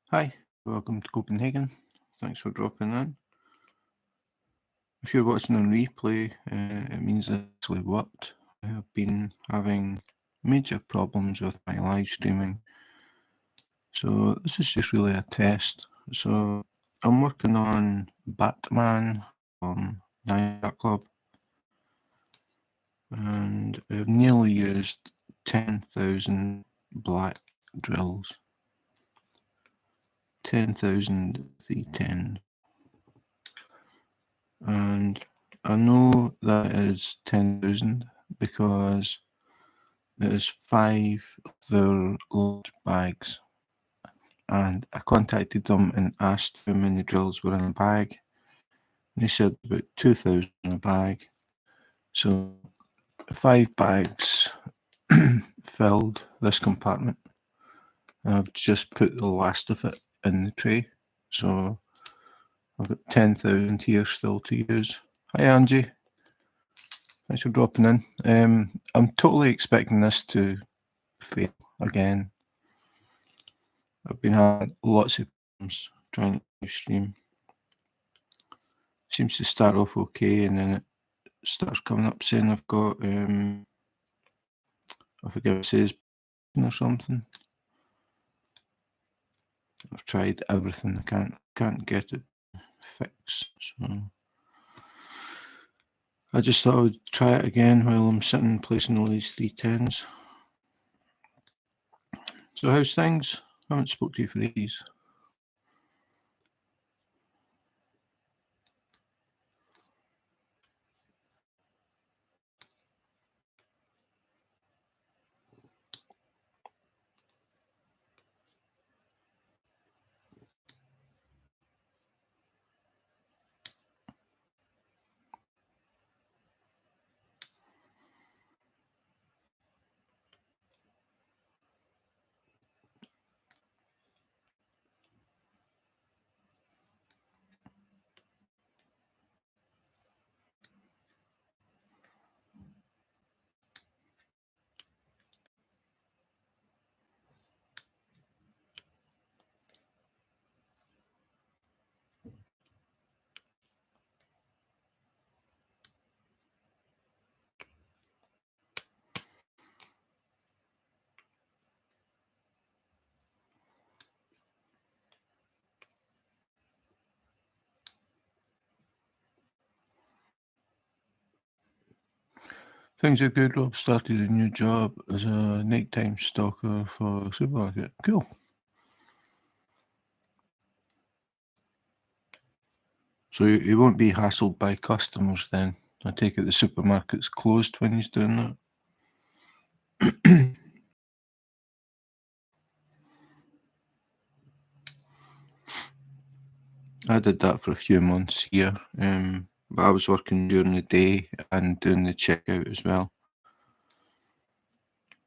Hi, welcome to Copenhagen. Thanks for dropping in. If you're watching on replay, it means it actually worked. I have been having major problems with my live streaming, so this is just really a test. So I'm working on Batman from Night Club, and I've nearly used 10,000 black drills. 10,000 310. And I know that is 10,000 because there's 5 of their large bags. And I contacted them and asked how many drills were in a bag. They said about 2,000 in a bag. So 5 bags filled this compartment. I've just put the last of it in the tray. So I've got 10,000 here still to use. Hi, Angie. Thanks for dropping in. I'm totally expecting this to fail again. I've been having lots of problems trying to stream. Seems to start off okay, and then it starts coming up saying I've got I forget what it says or something. I've tried everything. I can't get it fixed. So I just thought I would try it again while I'm sitting placing all these 310s. So how's things? I haven't spoke to you for ages. Things are good. Rob started a new job as a nighttime stalker for a supermarket. Cool. So he won't be hassled by customers then. I take it the supermarket's closed when he's doing that. I did that for a few months here, but I was working during the day and doing the checkout as well.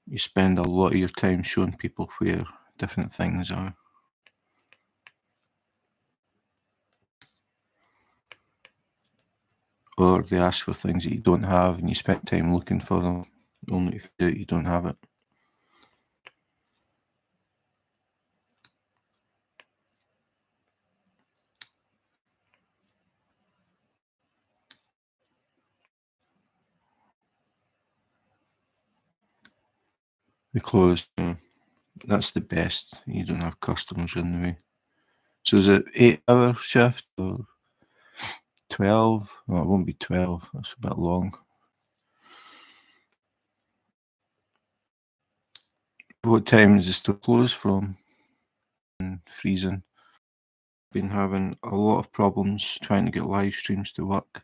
You spend a lot of your time showing people where different things are. Or they ask for things that you don't have and you spend time looking for them, only to find out you don't have it. They close. That's the best. You don't have customers in the way. So is it 8-hour shift or 12? No, it won't be 12. That's a bit long. What time is it still closed from? And freezing. Been having a lot of problems trying to get live streams to work.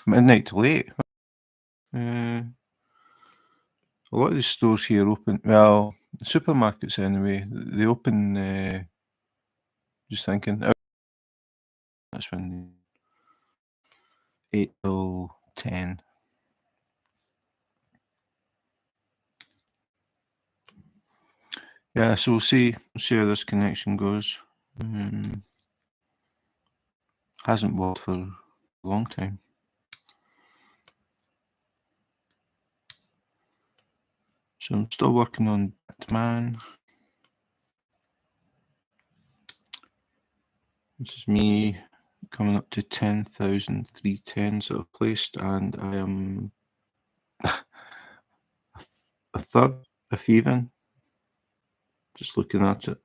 Midnight to late. A lot of the stores here open. Well, the supermarkets anyway. They open. Just thinking. That's when 8 till 10. Yeah, so we'll see how this connection goes. Hasn't worked for a long time. So I'm still working on Batman. This is me coming up to 10,310s that I've placed, and I am a third, if even, just looking at it,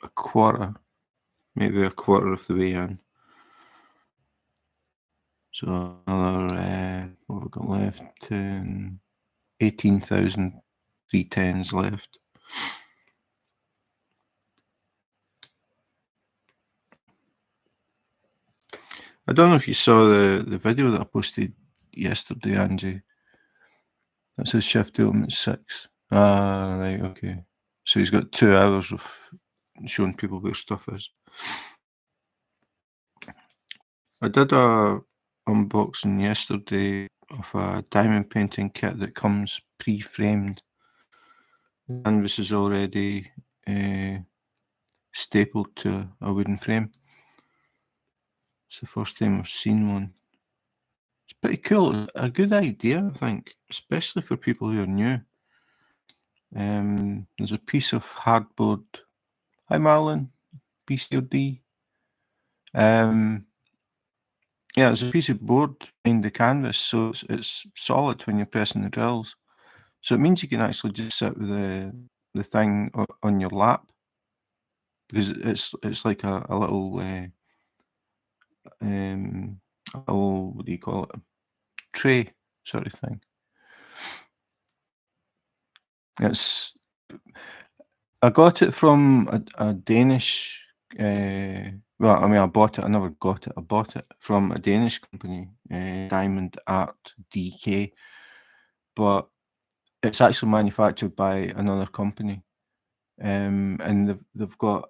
a quarter, maybe a quarter of the way in. So another, what have we got left? 18,310s left. I don't know if you saw the video that I posted yesterday, Angie. That says shift to home at 6. Ah, right, okay. So he's got 2 hours of showing people where stuff is. I did a unboxing yesterday of a diamond painting kit that comes pre-framed. The canvas is already stapled to a wooden frame. It's the first time I've seen one. It's pretty cool. A good idea, I think, especially for people who are new. There's a piece of hardboard. Hi, Marlon. PCOD. Yeah, there's a piece of board behind the canvas, so it's solid when you're pressing the drills. So it means you can actually just sit with the thing on your lap, because it's like a little what do you call it? Tray sort of thing. I got it from a Danish. Well, I mean, I bought it. I never got it. I bought it from a Danish company, Diamond Art DK, but it's actually manufactured by another company, and they've got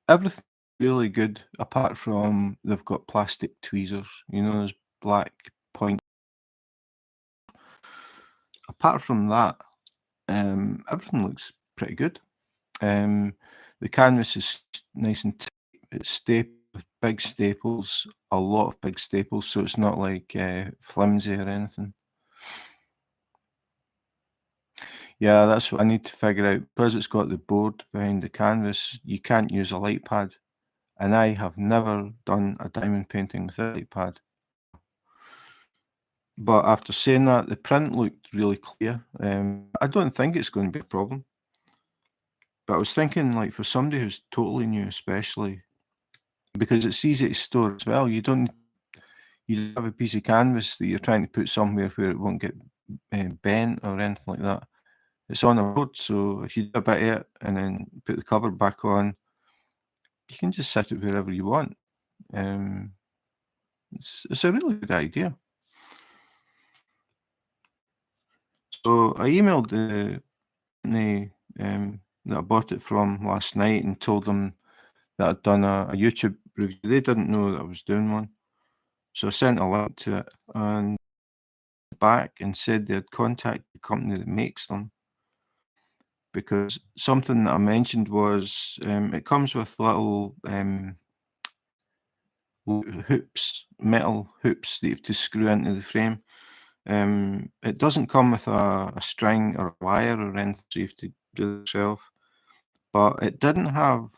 everything really good, apart from they've got plastic tweezers. You know, those black point. Apart from that, everything looks pretty good. The canvas is nice and tight. It's stapled with big staples, a lot of big staples, so it's not like flimsy or anything. Yeah, that's what I need to figure out. Because it's got the board behind the canvas, you can't use a light pad. And I have never done a diamond painting with a light pad. But after saying that, the print looked really clear. I don't think it's going to be a problem. But I was thinking, like, for somebody who's totally new, especially, because it's easy to store as well. You don't have a piece of canvas that you're trying to put somewhere where it won't get bent or anything like that. It's on a board, so if you do a bit of it and then put the cover back on, you can just sit it wherever you want. It's a really good idea. So I emailed the company that I bought it from last night and told them that I'd done a YouTube review. They didn't know that I was doing one. So I sent a link to it and back and said they had contacted the company that makes them, because something that I mentioned was it comes with little hoops, metal hoops that you have to screw into the frame. It doesn't come with a string or a wire or anything, so you have to do it yourself. But it didn't have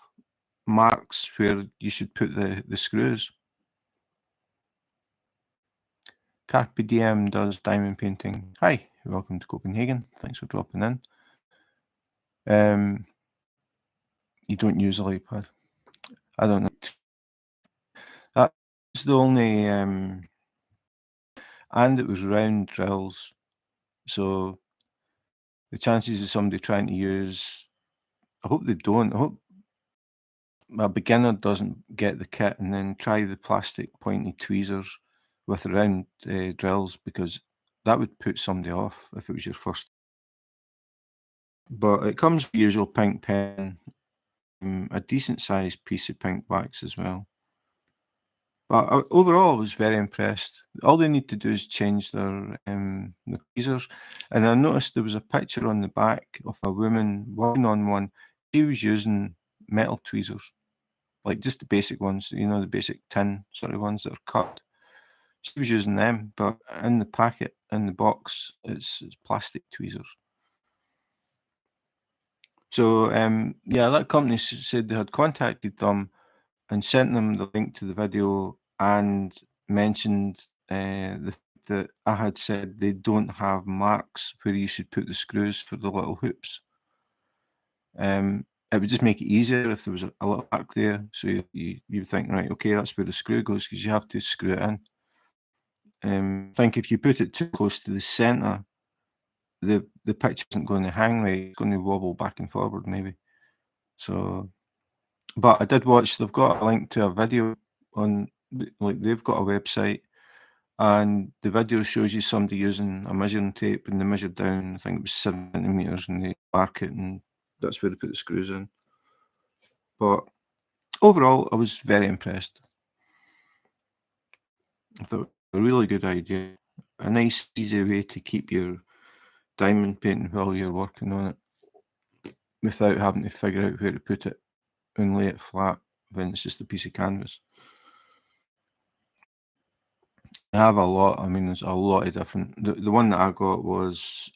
marks where you should put the screws. Carpe Diem does diamond painting. Hi, welcome to Copenhagen. Thanks for dropping in. You don't use a light pad. I don't know. That's the only, and it was round drills. So the chances of somebody trying to use, I hope they don't. I hope a beginner doesn't get the kit and then try the plastic pointy tweezers with round drills, because that would put somebody off if it was your first. But it comes with the usual pink pen, a decent sized piece of pink wax as well. But overall, I was very impressed. All they need to do is change the tweezers. And I noticed there was a picture on the back of a woman working on one. She was using metal tweezers, like just the basic ones, you know, the basic tin sort of ones that are cut. She was using them, but in the packet, in the box, it's plastic tweezers. So yeah, that company said they had contacted them and sent them the link to the video and mentioned that I had said they don't have marks where you should put the screws for the little hoops. It would just make it easier if there was a little mark there, so you think, right, okay, that's where the screw goes, because you have to screw it in. I think if you put it too close to the centre, the picture isn't going to hang right, it's going to wobble back and forward maybe. So, but I did watch, they've got a link to a video on, like, they've got a website, and the video shows you somebody using a measuring tape, and they measured down, I think it was 7 centimetres, and they mark it, and that's where they put the screws in. But overall, I was very impressed. I thought a really good idea. A nice, easy way to keep your diamond painting while you're working on it without having to figure out where to put it and lay it flat when it's just a piece of canvas. I have a lot. I mean, there's a lot of different. The one that I got was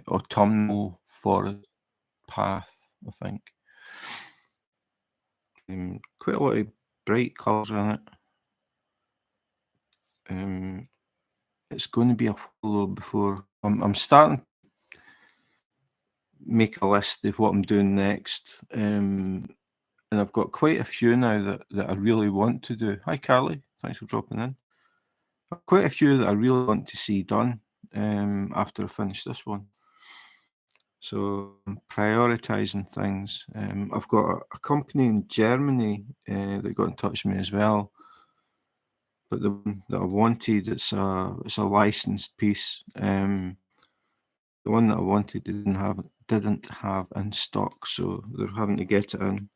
autumnal forest path, I think. Quite a lot of bright colours in it. It's going to be a while before I'm starting to make a list of what I'm doing next. And I've got quite a few now that I really want to do. Hi, Carly. Thanks for dropping in. Quite a few that I really want to see done after I finish this one. So I'm prioritising things. I've got a company in Germany that got in touch with me as well. But the one that I wanted, it's a licensed piece. The one that I wanted didn't have in stock, so they're having to get it in,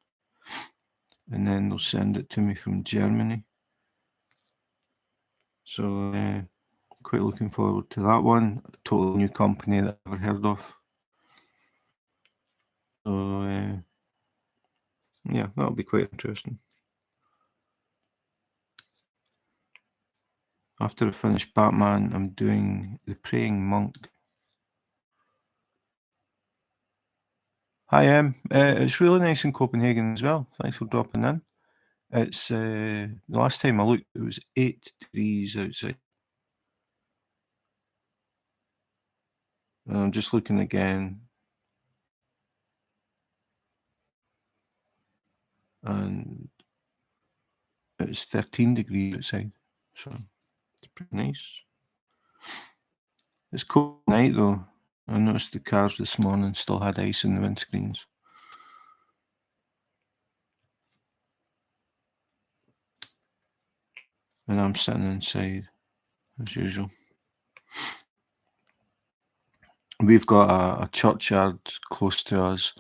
and then they'll send it to me from Germany. So quite looking forward to that one. A totally new company that I've never heard of. So yeah, that'll be quite interesting. After I finish Batman, I'm doing The Praying Monk. Hi, it's really nice in Copenhagen as well. Thanks for dropping in. It's the last time I looked, it was 8 degrees outside. I'm just looking again, and it's 13 degrees outside, so it's pretty nice. It's cold at night though. I noticed the cars this morning still had ice in the windscreens. And I'm sitting inside as usual. We've got a churchyard close to us.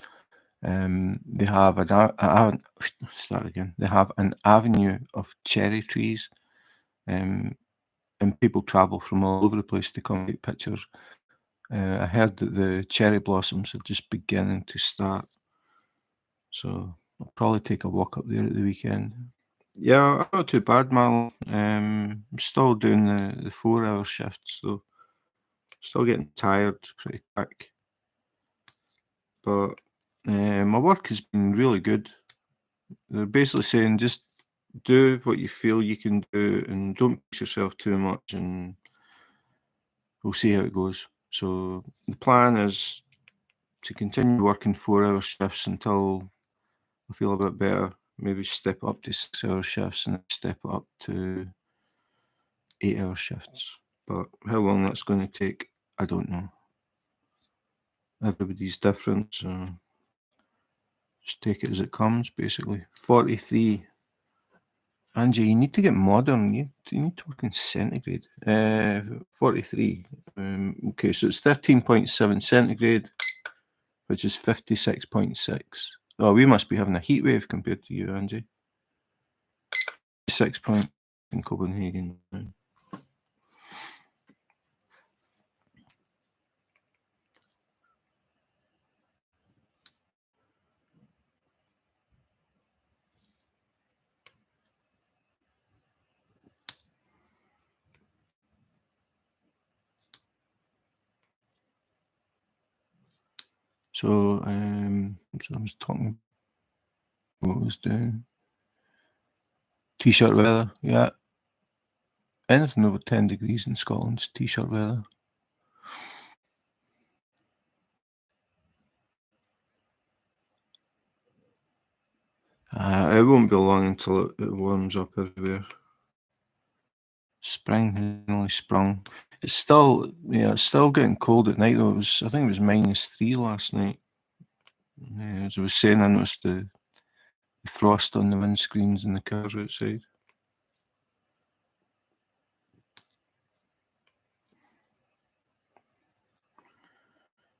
They have start again. They have an avenue of cherry trees, and people travel from all over the place to come take pictures. I heard that the cherry blossoms are just beginning to start, so I'll probably take a walk up there at the weekend. Yeah, I'm not too bad, Marlon. I'm still doing the 4-hour shifts, so still getting tired pretty quick. But my work has been really good. They're basically saying just do what you feel you can do and don't push yourself too much, and we'll see how it goes. So the plan is to continue working 4-hour shifts until I feel a bit better. Maybe step up to 6-hour shifts and step up to 8-hour shifts. But how long that's going to take, I don't know. Everybody's different, so just take it as it comes, basically. 43. Angie, you need to get modern. You need to work in centigrade. 43. Okay, so it's 13.7 centigrade, which is 56.6. Oh, we must be having a heat wave compared to you, Angie. 6 point in Copenhagen. So I was talking what I was doing. T-shirt weather, yeah. Anything over 10 degrees in Scotland's T-shirt weather. It won't be long until it warms up everywhere. Spring has only sprung. It's still, yeah, it's still getting cold at night though. I think it was -3 last night. Yeah, as I was saying, I noticed the frost on the windscreens and the cars outside.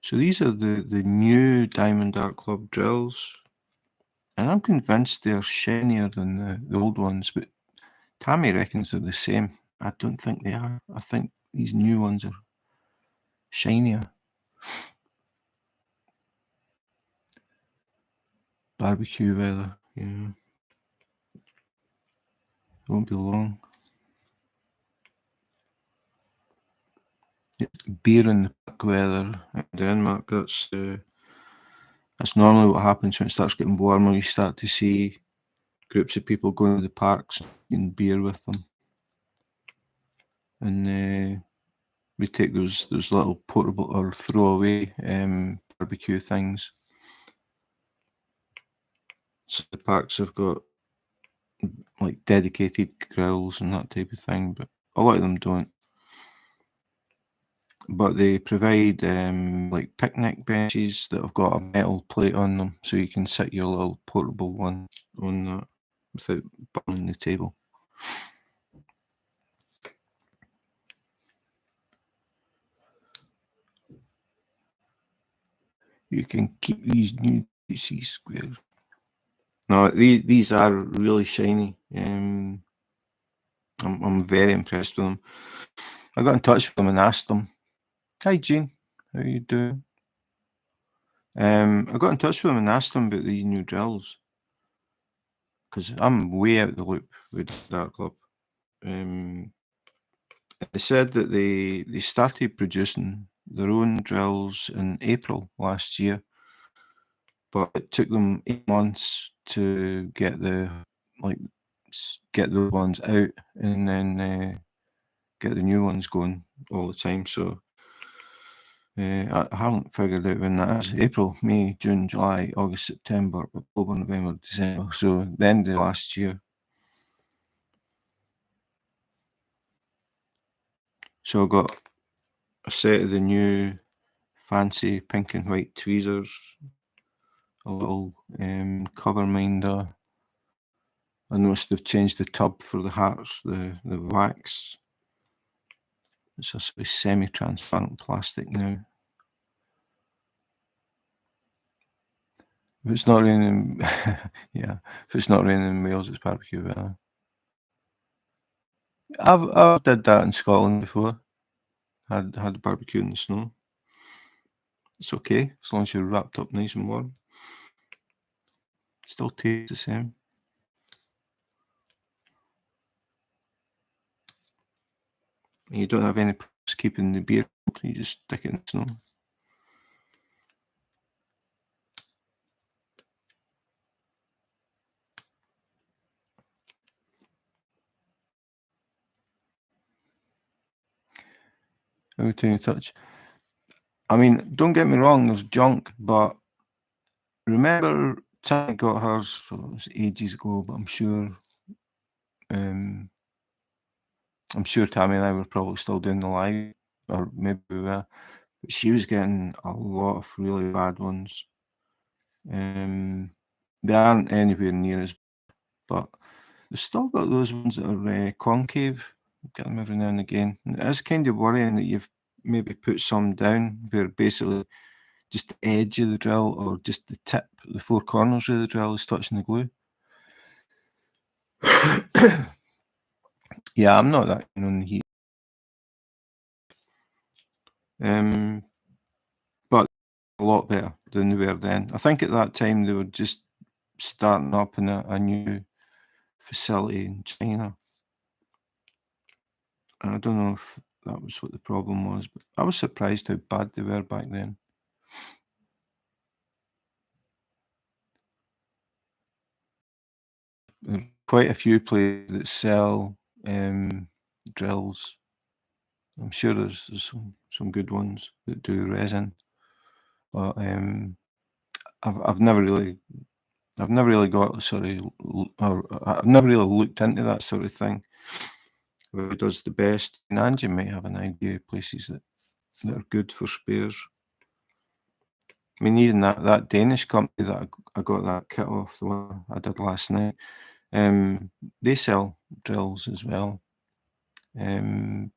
So these are the new Diamond Art Club drills, and I'm convinced they're shinier than the old ones, but Tammy reckons they're the same. I don't think they are. I think these new ones are shinier. Barbecue weather, yeah. It won't be long. Beer in the park weather in Denmark. That's normally what happens when it starts getting warmer. You start to see groups of people going to the parks and beer with them, and we take those little portable or throwaway barbecue things. So the parks have got like dedicated grills and that type of thing, but a lot of them don't. But they provide like picnic benches that have got a metal plate on them, so you can sit your little portable one on that without burning the table. You can keep these new DC squares. No, these are really shiny. I'm very impressed with them. I got in touch with them and asked them, "Hi, Jean, how you doing?" I got in touch with them and asked them about these new drills because I'm way out the loop with Dark Club. They said that they started producing their own drills in April last year, but it took them 8 months to get like get those ones out and then get the new ones going all the time. So I haven't figured out when that is. April, May, June, July, August, September, October, November, December. So the end of last year. So I got a set of the new fancy pink and white tweezers, a little cover minder. I noticed they've changed the tub for the hearts, the wax. It's a sort of semi-transparent plastic now. If it's not raining, yeah. If it's not raining in Wales, it's barbecue weather. I've did that in Scotland before. Had a barbecue in the snow. It's okay as long as you're wrapped up nice and warm. Still tastes the same. And you don't have any problems keeping the beer cold. You just stick it in the snow. Everything you touch. I mean, don't get me wrong. There's junk, but remember Tammy got hers. Well, it was ages ago, but um, I'm sure Tammy and I were probably still doing the live, or maybe we were. But she was getting a lot of really bad ones. They aren't anywhere near as, but they've still got those ones that are concave. Get them every now and again. And it is kind of worrying that you've maybe put some down where basically just the edge of the drill or just the tip, the four corners of the drill is touching the glue. Yeah, I'm not that keen on the heat. But a lot better than they were then. I think at that time they were just starting up in a new facility in China. And I don't know if that was what the problem was, but I was surprised how bad they were back then. They're quite a few places that sell drills. I'm sure there's some good ones that do resin, but I've never really got or I've never really looked into that sort of thing. Who does the best? And Angie might have an idea of places that are good for spares. I mean, even that Danish company that I got that kit off, the one I did last night, they sell drills as well. I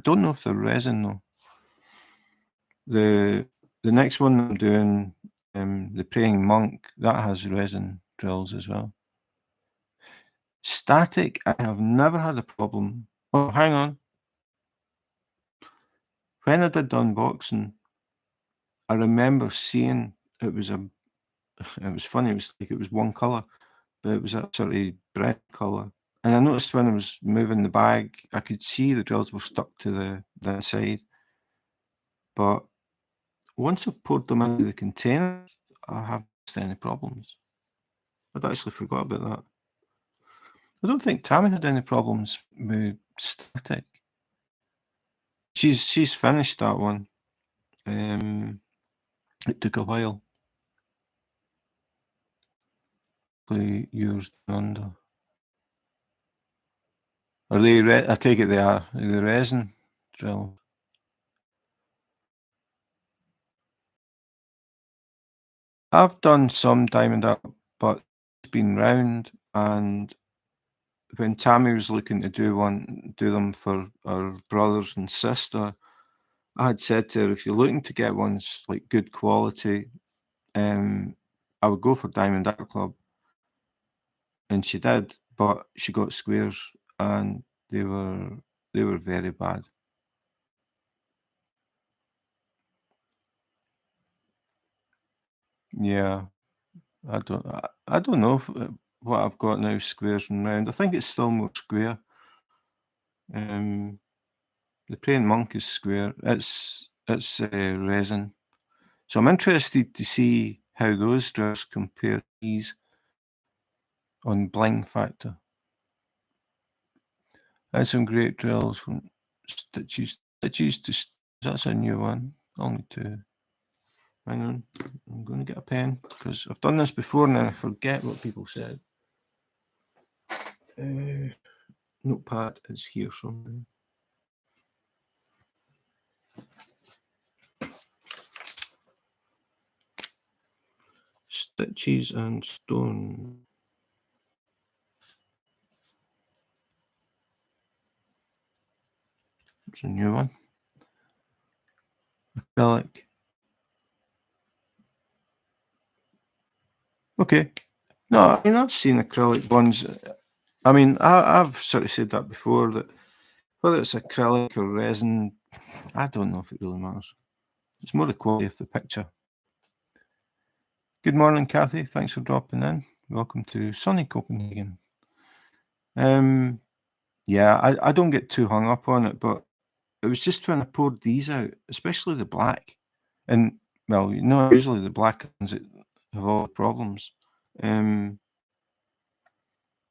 don't know if they're resin though. The next one I'm doing, the Praying Monk, that has resin drills as well. Static, I have never had a problem. Oh, hang on. When I did the unboxing, I remember seeing it was funny, it was one colour, but it was a sort of bread colour. And I noticed when I was moving the bag, I could see the drills were stuck to the inside. But once I've poured them into the container, I haven't had any problems. I'd actually forgot about that. I don't think Tammy had any problems with static. She's finished that one. It took a while. Play yours under. Are they? I take it they are. Are they resin drill? I've done some diamond up, but it's been round. And when Tammy was looking to do them for our brothers and sister, I had said to her, if you're looking to get ones like good quality, I would go for Diamond Art Club, and she did, but she got squares, and they were very bad. Yeah, I don't know what I've got now, squares and round. I think it's still more square. Um, the Praying Monk is square. It's resin. So I'm interested to see how those drills compare to these on Bling Factor. That's some great drills from stitches to. That's a new one. Only two. Hang on, I'm going to get a pen because I've done this before and then I forget what people said. Notepad is here somewhere. Stitches and stone. It's a new one. Acrylic. Okay. No, I mean, I've seen acrylic ones. I mean, I've sort of said that before, that whether it's acrylic or resin, I don't know if it really matters. It's more the quality of the picture. Good morning, Kathy. Thanks for dropping in. Welcome to sunny Copenhagen. Yeah, I don't get too hung up on it, but it was just when I poured these out, especially the black, and well, usually the black ones that have all the problems.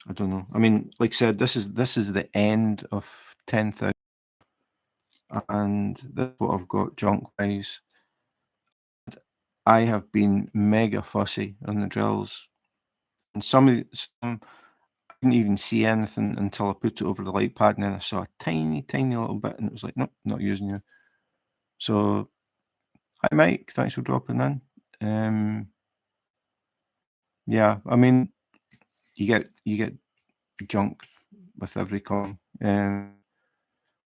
I don't know. I mean, like I said, this is the end of 10,000, and that's what I've got junk wise. I have been mega fussy on the drills, and some I didn't even see anything until I put it over the light pad, and then I saw a tiny little bit, and it was like, nope, not using you. So, hi Mike, thanks for dropping in. Yeah, I mean, you get junk with every coin. I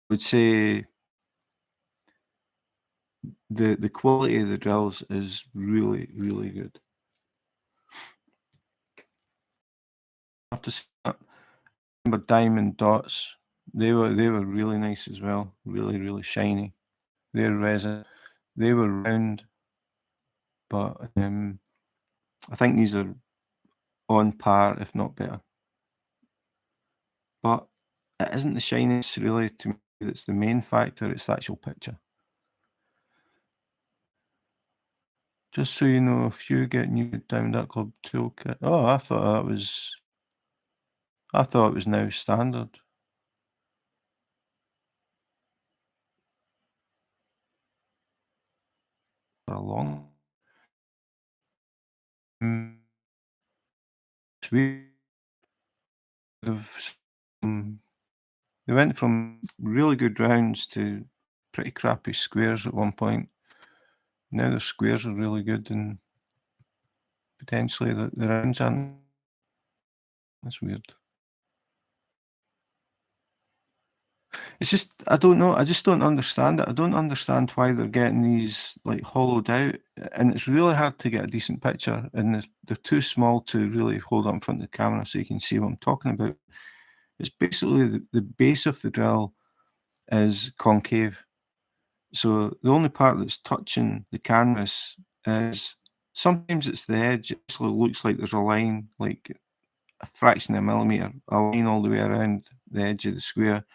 would say the quality of the drills is really good. I have to say that. Remember diamond dots? They were really nice as well. Really shiny. They're resin. They were round, but I think these are on par, if not better. But it isn't the shininess really to me that's the main factor. It's the actual picture. Just so you know, if you get new Diamond Art Club toolkit. Oh, I thought that was. I thought it was now standard for a long time. We have they went from really good rounds to pretty crappy squares at one point. Now the squares are really good and potentially the rounds aren't. That's weird. It's just I don't know. I just don't understand it. I don't understand why they're getting these like hollowed out, and it's really hard to get a decent picture. And they're too small to really hold up in front of the camera so you can see what I'm talking about. It's basically the base of the drill is concave, so the only part that's touching the canvas is sometimes it's the edge. It actually looks like there's a line, like a fraction of a millimeter, a line all the way around the edge of the square.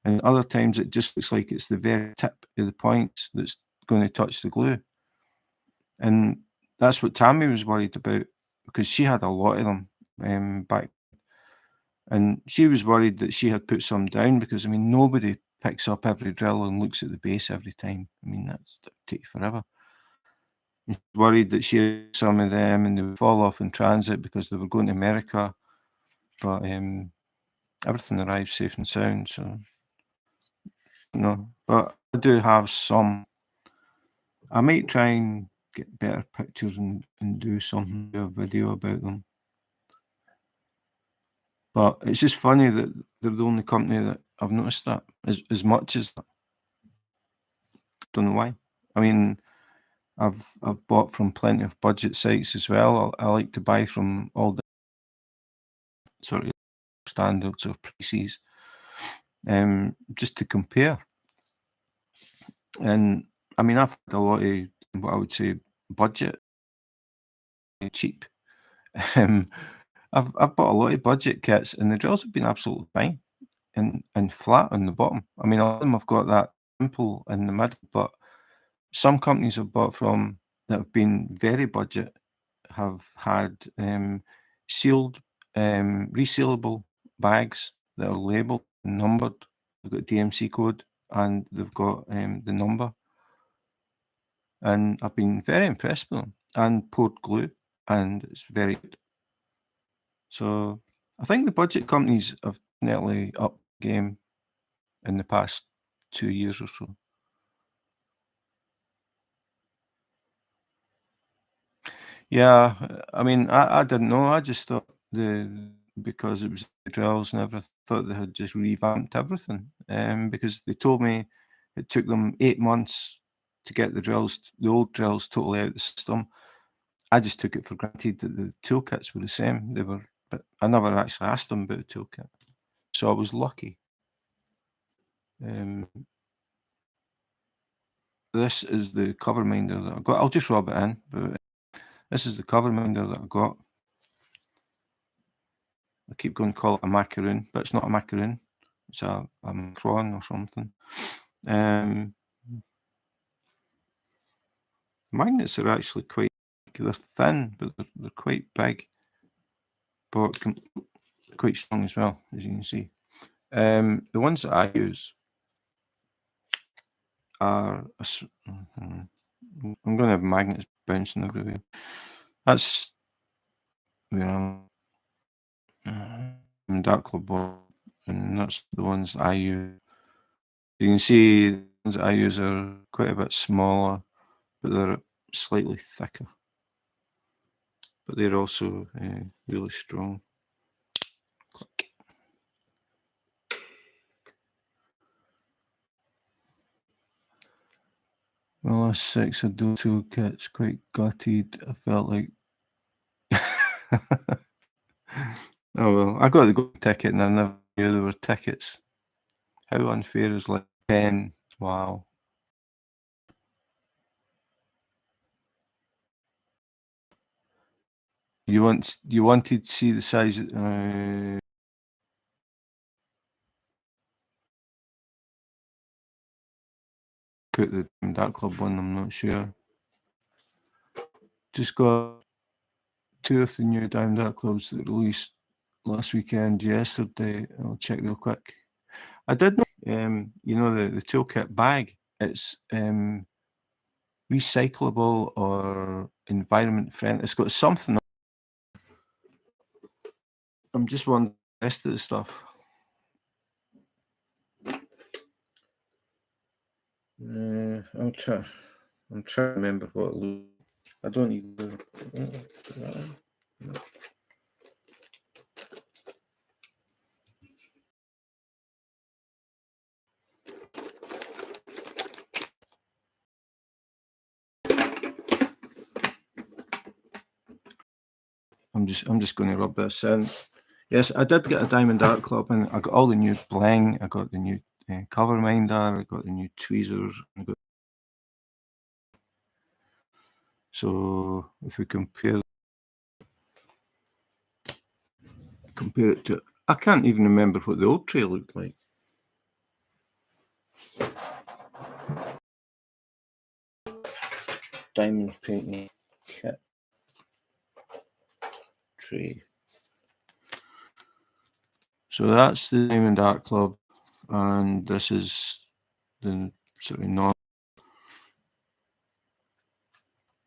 And other times it just looks like it's the very tip of the point that's going to touch the glue. And that's what Tammy was worried about because she had a lot of them back. And she was worried that she had put some down because, I mean, nobody picks up every drill and looks at the base every time. I mean, that would take forever. And she was worried that she had some of them and they would fall off in transit because they were going to America. But everything arrived safe and sound. So, no. But I do have some. I might try and get better pictures and do something, do a video about them. But it's just funny that they're the only company that I've noticed that as much as don't know why. I mean, I've bought from plenty of budget sites as well. I like to buy from all the sort of standards or prices, just to compare. And I mean, I've had a lot of what I would say budget cheap. Um, I've bought a lot of budget kits, and the drills have been absolutely fine and flat on the bottom. I mean, a lot of them have got that dimple in the middle, but some companies I've bought from that have been very budget have had sealed, resealable bags that are labeled and numbered. They've got DMC code and they've got the number. And I've been very impressed with them and poured glue, and it's very good. So I think the budget companies have definitely upped the game in the past 2 years or so. Yeah, I mean, I didn't know. I just thought because it was the drills and everything, thought they had just revamped everything. Because they told me it took them 8 months to get the old drills totally out of the system. I just took it for granted that the toolkits were the same. But I never actually asked them about the toolkit, so I was lucky. Um, this is the cover minder that I got. I'll just rub it in, but this is the cover minder that I got. I keep going to call it a macaroon, but it's not a macaroon. It's a macron or something. Magnets are actually they're thin, but they're quite big, but quite strong as well, as you can see. The ones that I use are, I'm going to have magnets bouncing everywhere. That's, you know, dark club board, and that's the ones that I use. You can see the ones that I use are quite a bit smaller, but they're slightly thicker. But they're also really strong. Click. My last 6 Adobe toolkits quite gutted. I felt like oh well, I got the golden ticket and I never knew there were tickets. How unfair is like 10? Wow. You wanted to see the size put the Dark Club one, I'm not sure. Just got 2 of the new Down Dark Clubs that released last weekend, yesterday. I'll check real quick. I did know, the toolkit bag. It's recyclable or environment friendly. It's got something. I'm just wondering the rest of the stuff. I'm trying to remember what it looks. I don't even. I'm just going to rub this in. Yes, I did get a Diamond Art Club, and I got all the new bling. I got the new cover minder. I got the new tweezers. So if we compare it to, I can't even remember what the old tray looked like. Diamond painting kit tray. So that's the Diamond Art Club, and this is the sort of normal,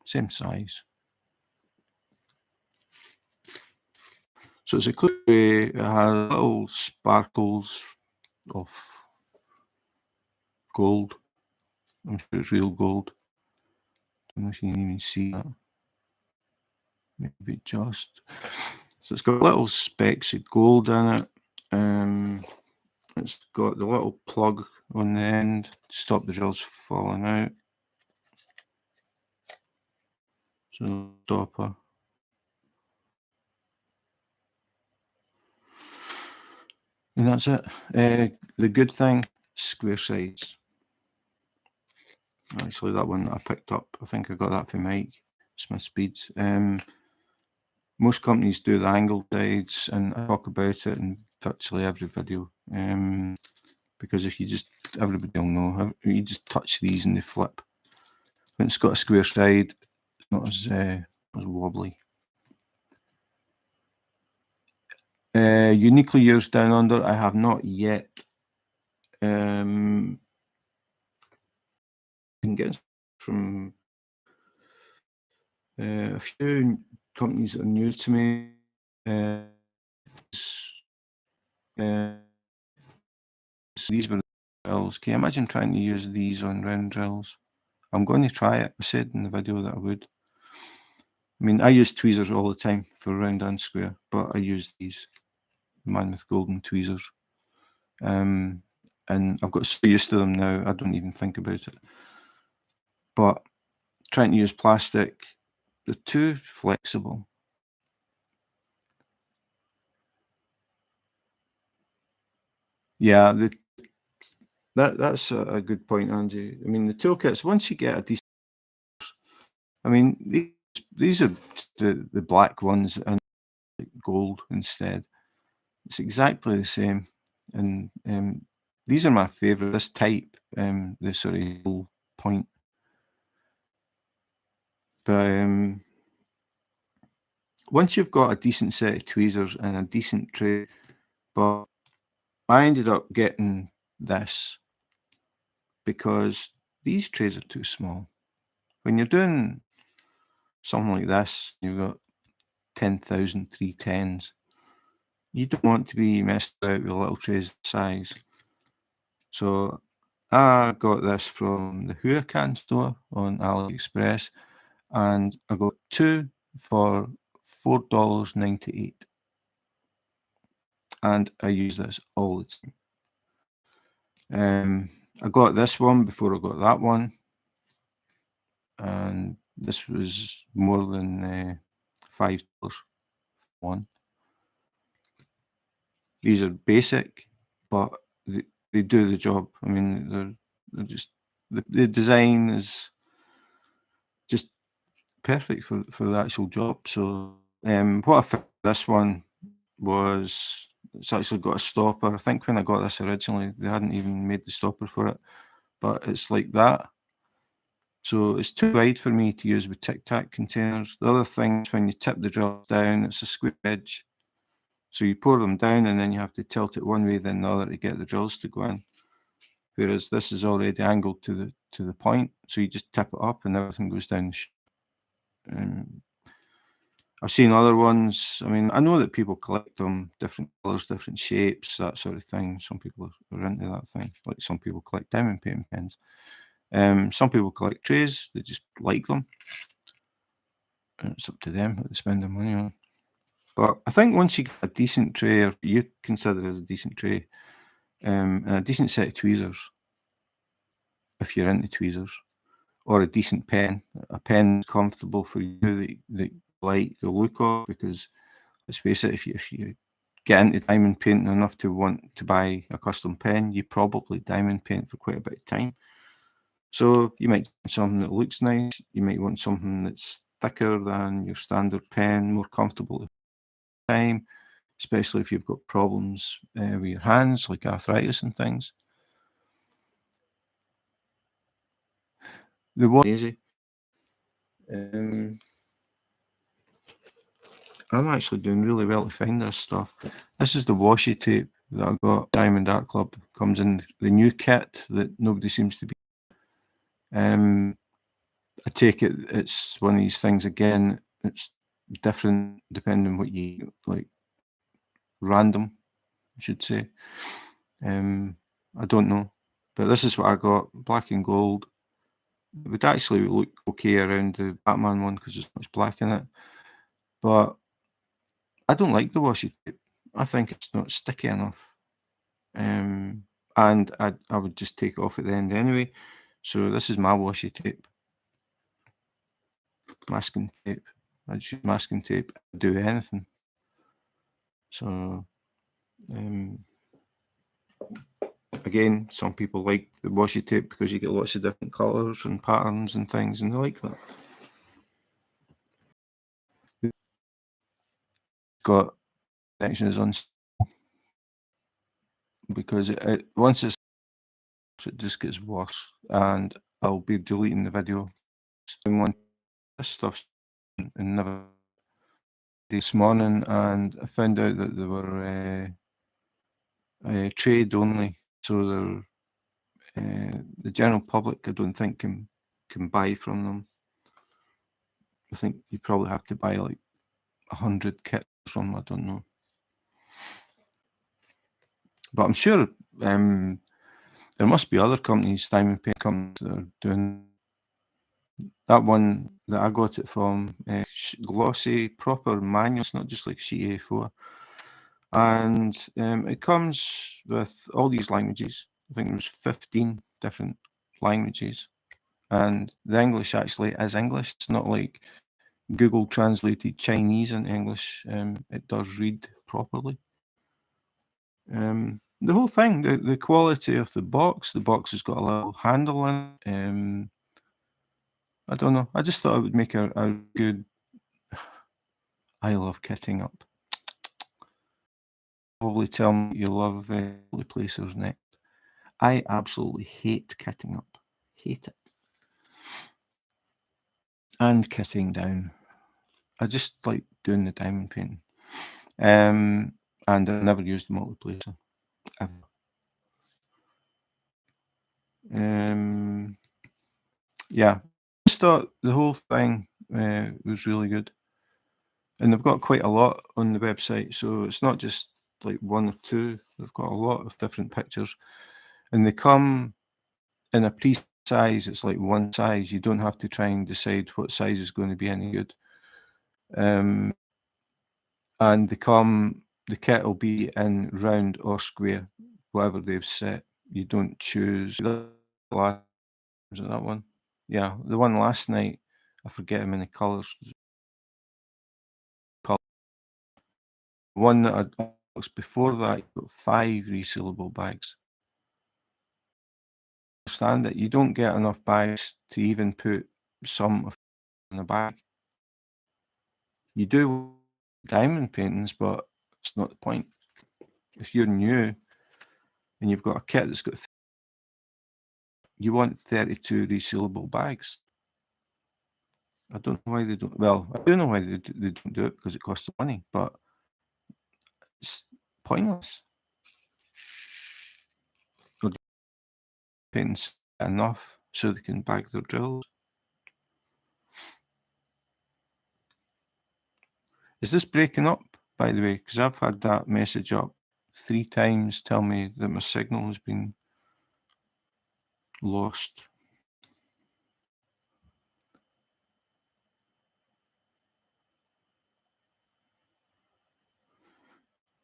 same size. So it's a clear tray. It has little sparkles of gold. I'm sure it's real gold. Don't know if you can even see that. Maybe just. So it's got little specks of gold in it. It's got the little plug on the end to stop the drills falling out. So stopper. And that's it. The good thing, square sides. Actually, that one that I picked up, I think I got that from Mike Smith Speeds. Most companies do the angled sides, and I talk about it in virtually every video. Because if you everybody will know, you just touch these and they flip. When it's got a square side, it's not as wobbly. Uniquely yours down under, I have not yet. Can get from a few companies that are new to me. These were drills. Can you imagine trying to use these on round drills? I'm going to try it. I said in the video that I would. I mean, I use tweezers all the time for round and square, but I use these man with golden tweezers. And I've got so used to them now, I don't even think about it. But trying to use plastic, they're too flexible. Yeah, that's a good point, Angie. I mean, the toolkits, once you get a decent, I mean, these are the black ones and gold instead. It's exactly the same. And these are my favourite, this type, the sort of point. But once you've got a decent set of tweezers and a decent tray, but I ended up getting this because these trays are too small. When you're doing something like this, you've got 10,000 310s. You don't want to be messed about with little trays size. So I got this from the Huracan store on AliExpress, and I got two for $4.98. And I use this all the time. I got this one before I got that one, and this was more than $5 for one. These are basic, but they do the job. I mean, they're just the design is just perfect for the actual job. So what I found this one was it's actually got a stopper. I think when I got this originally, they hadn't even made the stopper for it, but it's like that. So it's too wide for me to use with Tic Tac containers. The other thing is when you tip the drill down, it's a square edge. So you pour them down and then you have to tilt it one way then the other to get the drills to go in. Whereas this is already angled to the point, so you just tip it up and everything goes down the I've seen other ones. I mean, I know that people collect them, different colours, different shapes, that sort of thing. Some people are into that thing. Like some people collect diamond painting pens. Some people collect trays. They just like them. And it's up to them what they spend their money on. But I think once you get a decent tray, or you consider as a decent tray, and a decent set of tweezers, if you're into tweezers, or a decent pen, a pen that's comfortable for you that you like the look of, because let's face it, if you get into diamond painting enough to want to buy a custom pen, you probably diamond paint for quite a bit of time. So you might want something that looks nice. You might want something that's thicker than your standard pen, more comfortable at the time, especially if you've got problems with your hands, like arthritis and things. The one easy. I'm actually doing really well to find this stuff. This is the washi tape that I got. Diamond Art Club comes in the new kit that nobody seems to be. I take it it's one of these things again. It's different depending on what you like. Random, I should say. I don't know, but this is what I got. Black and gold. It would actually look okay around the Batman one because there's much black in it, but I don't like the washi tape. I think it's not sticky enough. And I would just take it off at the end anyway. So this is my washi tape. Masking tape. I just use masking tape to do anything. So again, some people like the washi tape because you get lots of different colours and patterns and things, and they like that. Got connections on because it once it just gets worse, and I'll be deleting the video. Someone this stuff and never this morning, and I found out that they were trade only, so they're the general public. I don't think can buy from them. I think you probably have to buy like 100 kits from. I don't know, but I'm sure there must be other companies, diamond paint companies, that are doing that one that I got it from. Glossy, proper manual. It's not just like sheet A4. And it comes with all these languages. I think there's 15 different languages, and the English actually is English. It's not like Google translated Chinese into English. It does read properly. The whole thing, the quality of the box has got a little handle in it. I don't know. I just thought it would make a good. I love kitting up. Probably tell me you love placers next. I absolutely hate kitting up. Hate it. And kitting down. I just like doing the diamond painting. And I never used the multiplacer. Ever. Yeah. I just thought the whole thing was really good. And they've got quite a lot on the website, so it's not just like one or two. They've got a lot of different pictures. And they come in a pre-size. It's like one size. You don't have to try and decide what size is going to be any good. And the kit will be in round or square, whatever they've set. You don't choose. Was it that one? Yeah, the one last night, I forget how many colours. One that I boxed before that, you got 5 resealable bags. Understand it. You don't get enough bags to even put some of in a bag. You do diamond paintings, but it's not the point. If you're new and you've got a kit that's got you want 32 resealable bags. I don't know why they don't. Well, I do know why they don't do it because it costs money, but It's pointless. They're paying enough so they can bag their drills. Is this breaking up, by the way? Because I've had that message up 3 times tell me that my signal has been lost.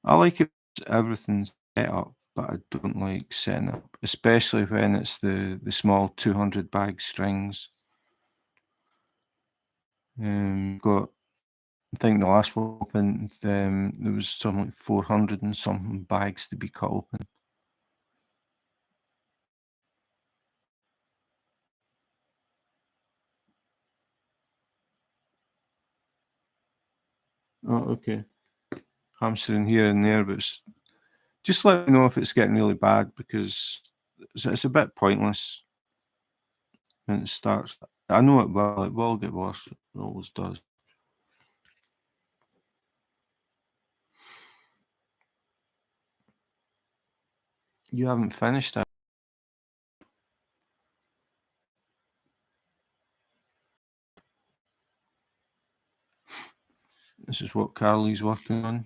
I like it everything's set up, but I don't like setting up, especially when it's the small 200 bag strings. Got I think the last one opened, there was something like 400 and something bags to be cut open. Oh, okay. Hamstering here and there, but just let me know if it's getting really bad because it's a bit pointless when it starts. I know it will. It will get worse. It always does. You haven't finished that. This is what Carly's working on.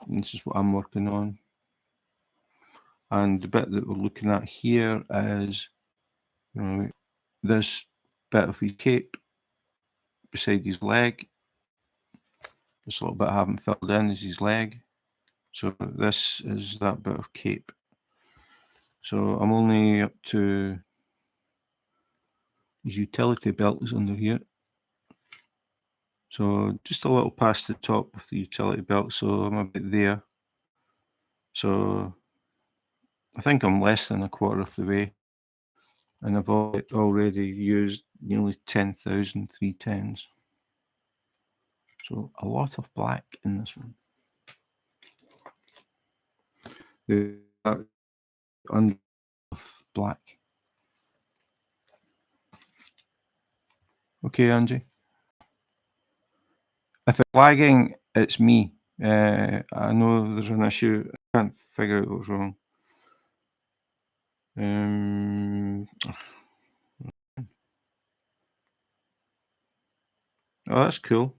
And this is what I'm working on. And the bit that we're looking at here is, this bit of his cape beside his leg. This little bit I haven't filled in is his leg. So this is that bit of cape. So I'm only up to his utility belt is under here. So just a little past the top of the utility belt. So I'm a bit there. So I think I'm less than a quarter of the way. And I've already used nearly 10,000 310s. So a lot of black in this one. The under of black. Okay, Angie. If it's lagging, it's me. I know there's an issue. I can't figure out what's wrong. Oh, that's cool.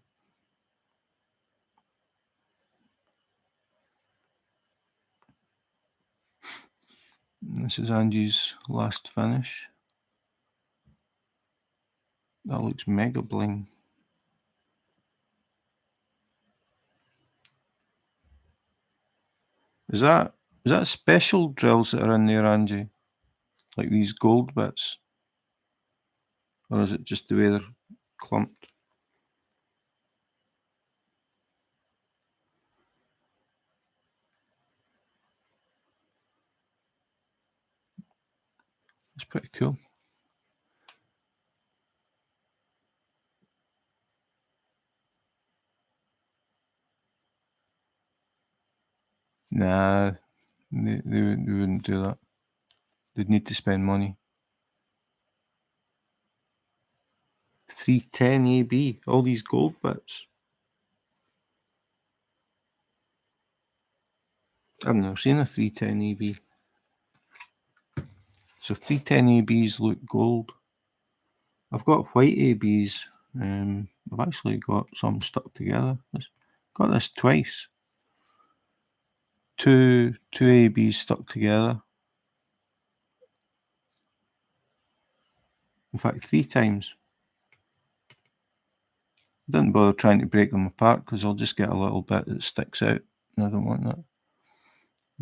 This is Angie's last finish. That looks mega bling. Is that special drills that are in there, Angie? Like these gold bits? Or is it just the way they're clumped? It's pretty cool. Nah, they wouldn't do that. They'd need to spend money. 310 AB, all these gold bits. I've never seen a 310 AB. So 310 ABs look gold. I've got white ABs. I've actually got some stuck together. Got this twice. Two ABs stuck together. In fact, 3 times. I didn't bother trying to break them apart because I'll just get a little bit that sticks out, and I don't want that.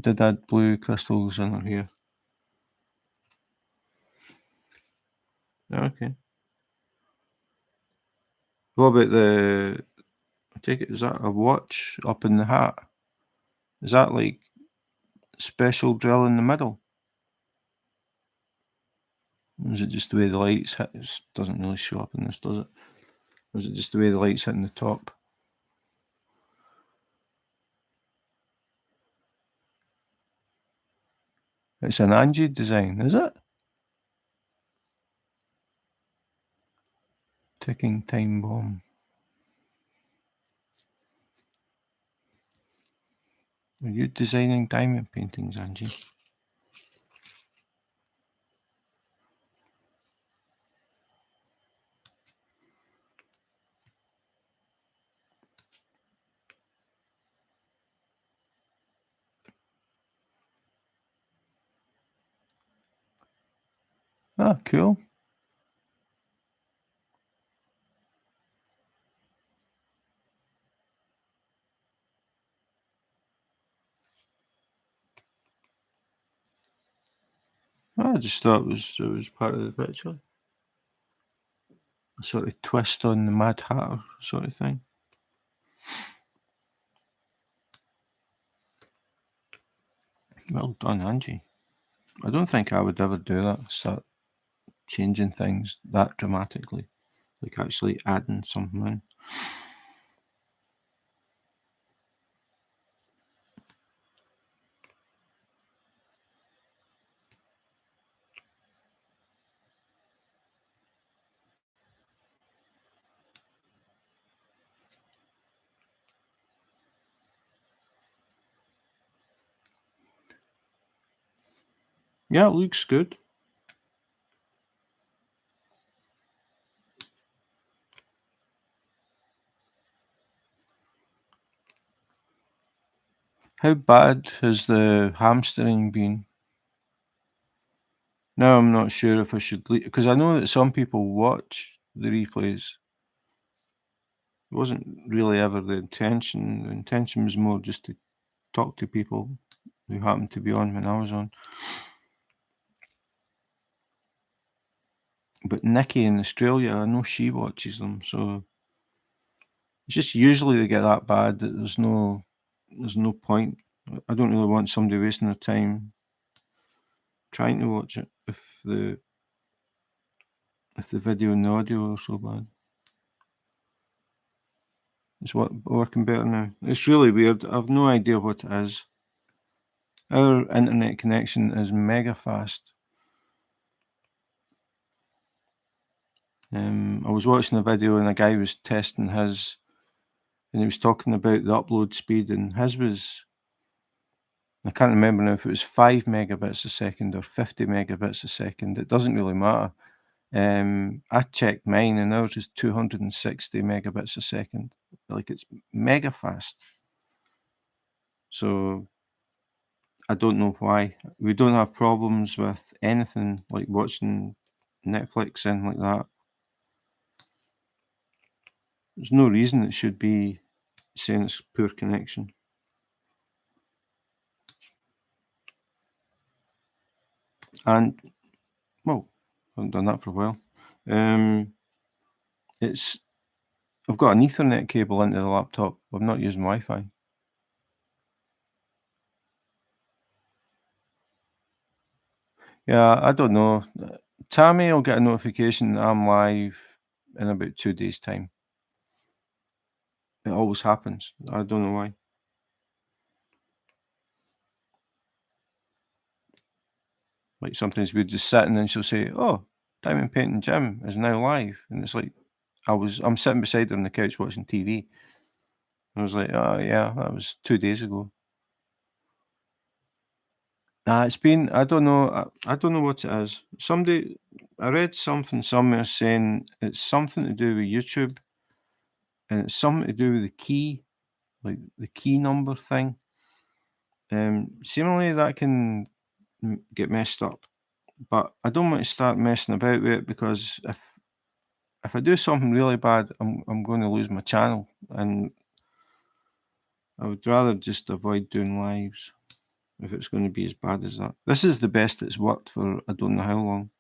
Did add blue crystals in here. Okay. What about I take it, is that a watch up in the hat? Is that like special drill in the middle? Or is it just the way the lights hit? It doesn't really show up in this, does it? Or is it just the way the lights hitting the top? It's an Angie design, is it? Ticking time bomb. Are you designing diamond paintings, Angie? Ah, cool. I just thought it was part of the picture. A sort of twist on the Mad Hatter sort of thing. Well done, Angie. I don't think I would ever do that. Start changing things that dramatically, like actually adding something in. Yeah, it looks good. How bad has the hamstering been? Now I'm not sure if I should leave because I know that some people watch the replays. It wasn't really ever the intention. The intention was more just to talk to people who happened to be on when I was on. But Nikki in Australia, I know she watches them, so it's just usually they get that bad that there's no point. I don't really want somebody wasting their time trying to watch it if the video and the audio are so bad. It's working better now. It's really weird. I've no idea what it is. Our internet connection is mega fast. I was watching a video and a guy was testing his, and he was talking about the upload speed, and his was, I can't remember now if it was 5 megabits a second or 50 megabits a second. It doesn't really matter. I checked mine and ours is 260 megabits a second. Like it's mega fast. So I don't know why. We don't have problems with anything like watching Netflix and like that. There's no reason it should be saying it's poor connection. And well, I haven't done that for a while. It's I've got an Ethernet cable into the laptop. I'm not using Wi-Fi. Yeah, I don't know. Tammy will get a notification that I'm live in about 2 days' time. It always happens. I don't know why. Like sometimes we're just sitting and she'll say, "Oh, Diamond Painting Jim is now live," and it's like I'm sitting beside her on the couch watching TV. I was like, "Oh yeah, that was 2 days ago." Nah, it's been I don't know I don't know what it is. I read something somewhere saying it's something to do with YouTube and it's something to do with the key, like the key number thing. Seemingly that can get messed up, but I don't want to start messing about with it because if I do something really bad, I'm going to lose my channel, and I would rather just avoid doing lives if it's going to be as bad as that. This is the best it's worked for I don't know how long.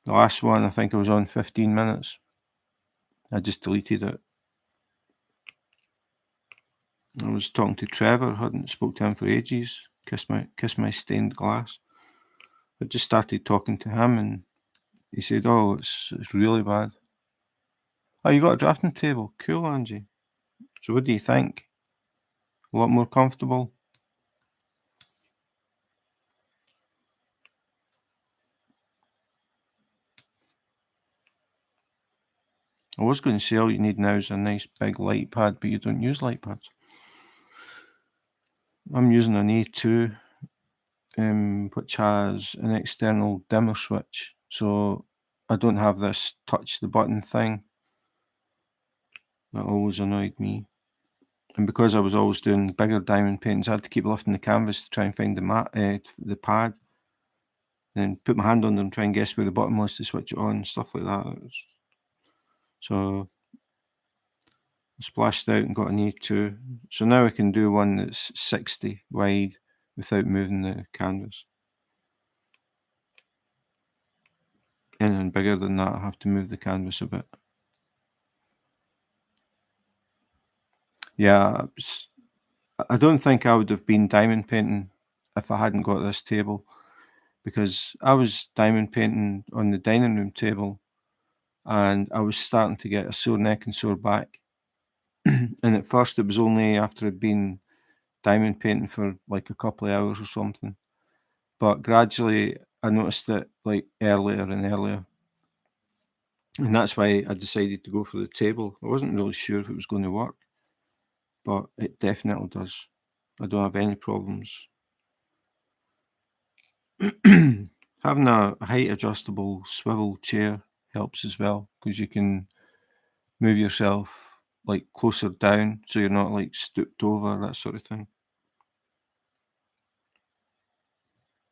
The last one I think I was on 15 minutes. I just deleted it. I was talking to Trevor, hadn't spoke to him for ages. Kiss my stained glass. I just started talking to him and he said, "Oh, it's really bad." Oh, you got a drafting table. Cool, Angie. So what do you think? A lot more comfortable? I was going to say all you need now is a nice big light pad, but you don't use light pads. I'm using an A2, which has an external dimmer switch, so I don't have this touch the button thing. That always annoyed me. And because I was always doing bigger diamond paintings, I had to keep lifting the canvas to try and find the pad, and put my hand on them and try and guess where the button was to switch it on and stuff like that. So I splashed out and got an A2. So now I can do one that's 60 wide without moving the canvas. Anything bigger than that, I have to move the canvas a bit. Yeah, I don't think I would have been diamond painting if I hadn't got this table, because I was diamond painting on the dining room table and I was starting to get a sore neck and sore back. And at first it was only after I'd been diamond painting for like a couple of hours or something. But gradually I noticed it like earlier and earlier. And that's why I decided to go for the table. I wasn't really sure if it was going to work, but it definitely does. I don't have any problems. Having a height adjustable swivel chair helps as well, because you can move yourself like closer down so you're not like stooped over, that sort of thing.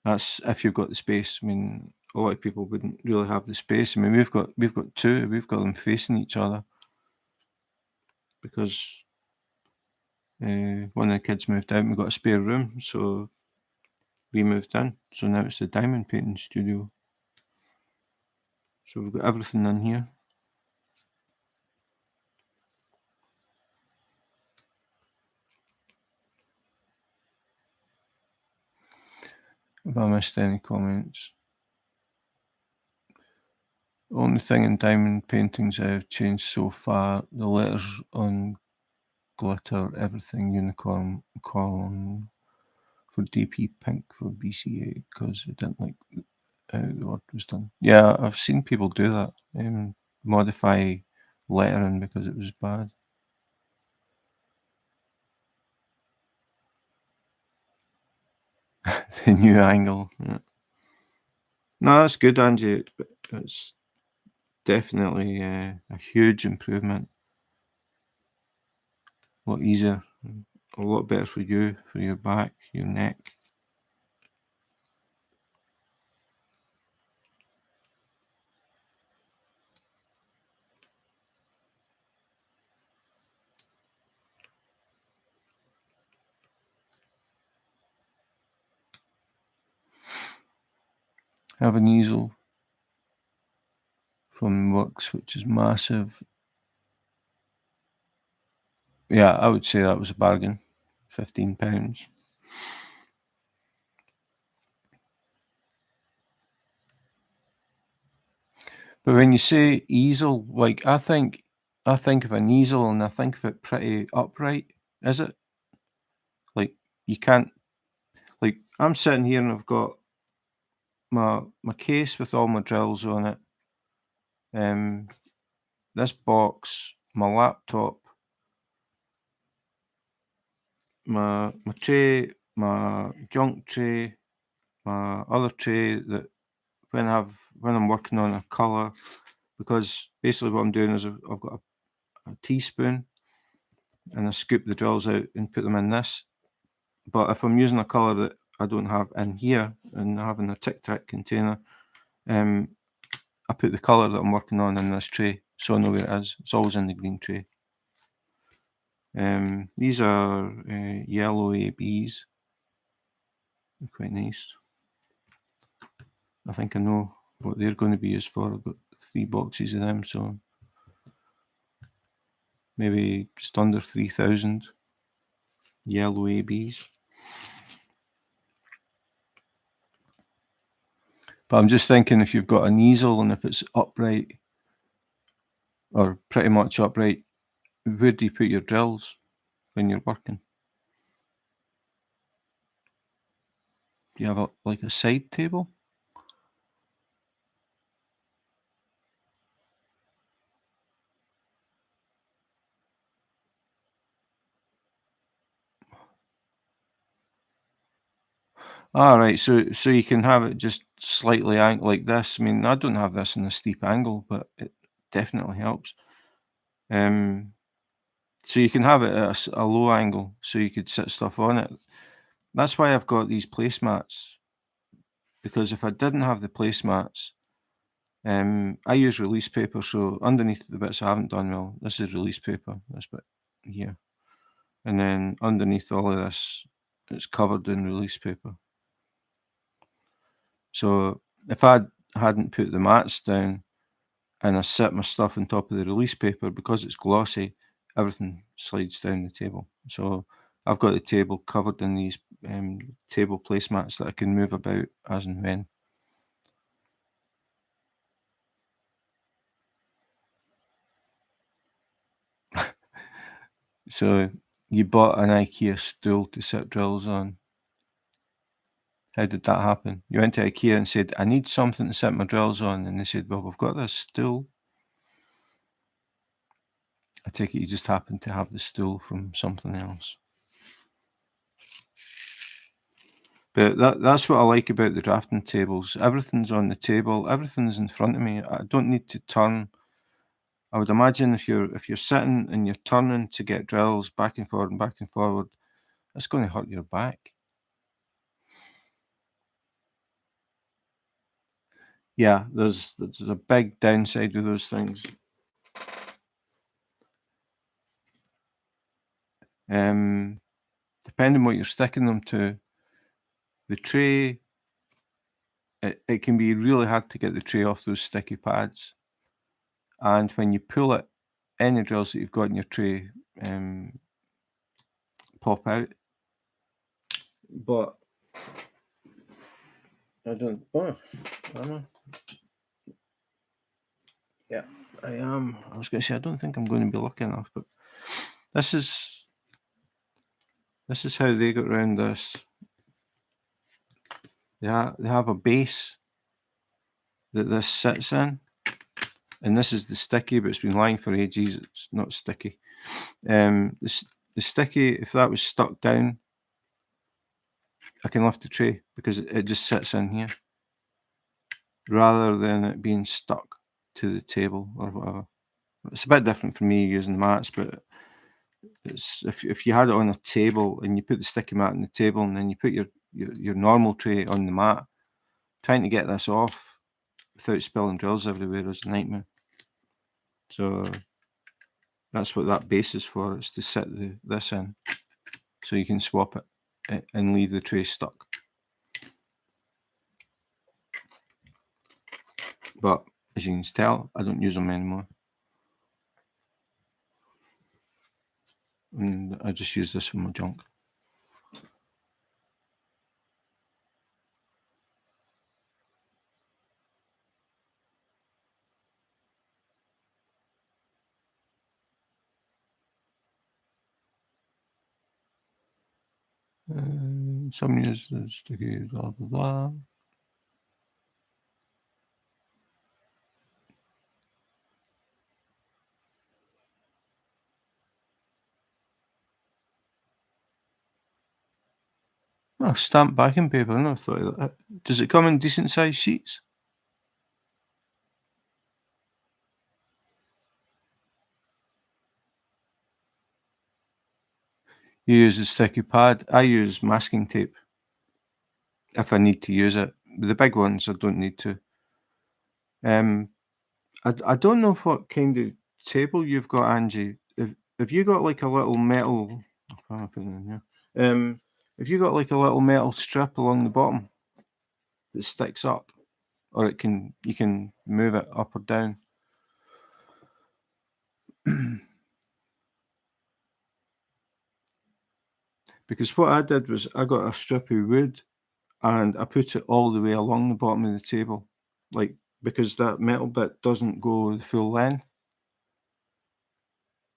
That's if you've got the space. I mean, a lot of people wouldn't really have the space. I mean, we've got two. We've got them facing each other because one of the kids moved out and we got a spare room, so we moved in. So now it's the diamond painting studio. So we've got everything in here. If I missed any comments. Only thing in diamond paintings I have changed so far, the letters on glitter, everything unicorn column for DP pink for BCA, because I didn't like how the word was done. Yeah, I've seen people do that, modify lettering because it was bad. The new angle. Yeah. No, that's good, Angie. It's definitely a huge improvement. A lot easier, a lot better for you, for your back, your neck. I have an easel from Works, which is massive. Yeah, I would say that was a bargain. £15. But when you say easel, like I think of an easel and I think of it pretty upright. Is it? Like you can't, like I'm sitting here and I've got my case with all my drills on it. This box, my laptop, my tray, my junk tray, my other tray that when I'm working on a colour, because basically what I'm doing is I've got a teaspoon and I scoop the drills out and put them in this. But if I'm using a colour that I don't have in here and having a Tic Tac container, I put the colour that I'm working on in this tray, so I know where it is. It's always in the green tray. These are yellow ABs. They're quite nice. I think I know what they're going to be used for. I've got 3 boxes of them, so maybe just under 3,000 yellow ABs. But I'm just thinking, if you've got an easel and if it's upright or pretty much upright, where do you put your drills when you're working? Do you have like a side table? Right. So you can have it just slightly angled like this. I mean, I don't have this in a steep angle, but it definitely helps. Um, so you can have it at a low angle, so you could sit stuff on it. That's why I've got these placemats, because if I didn't have the placemats, I use release paper. So underneath the bits I haven't done well, this is release paper. This bit here, and then underneath all of this, it's covered in release paper. So if I hadn't put the mats down and I set my stuff on top of the release paper, because it's glossy, everything slides down the table. So I've got the table covered in these table placemats that I can move about as and when. So you bought an IKEA stool to sit drills on. How did that happen? You went to IKEA and said, I need something to sit my drills on. And they said, well, we've got this stool. I take it you just happened to have the stool from something else. But that's what I like about the drafting tables. Everything's on the table, everything's in front of me. I don't need to turn. I would imagine if you're sitting and you're turning to get drills back and forward and back and forward, it's going to hurt your back. Yeah, there's a big downside with those things. Depending what you're sticking them to, the tray, it can be really hard to get the tray off those sticky pads. And when you pull it, any drills that you've got in your tray pop out. But I don't. Oh, am I? Yeah, I am. I was going to say I don't think I'm going to be lucky enough, but this is how they got around this. They have a base that this sits in, and this is the sticky, but it's been lying for ages. It's not sticky. The sticky, if that was stuck down, I can lift the tray because it just sits in here, rather than it being stuck to the table or whatever. It's a bit different for me using the mats, but it's if you had it on a table and you put the sticky mat on the table and then you put your normal tray on the mat, trying to get this off without spilling drills everywhere is a nightmare. So that's what that base is for. It's to sit this in, so you can swap it and leave the tray stuck. But as you can tell, I don't use them anymore. And I just use this for my junk. Some use sticky, blah, blah, blah. Oh, stamped backing paper. I never thought of that. Does it come in decent sized sheets? You use a sticky pad. I use masking tape if I need to use it. The big ones, I don't need to. I don't know what kind of table you've got, Angie. If you got like a little metal, what am I putting in here? If you got like a little metal strip along the bottom that sticks up, or you can move it up or down. Because what I did was I got a strip of wood and I put it all the way along the bottom of the table, like because that metal bit doesn't go the full length.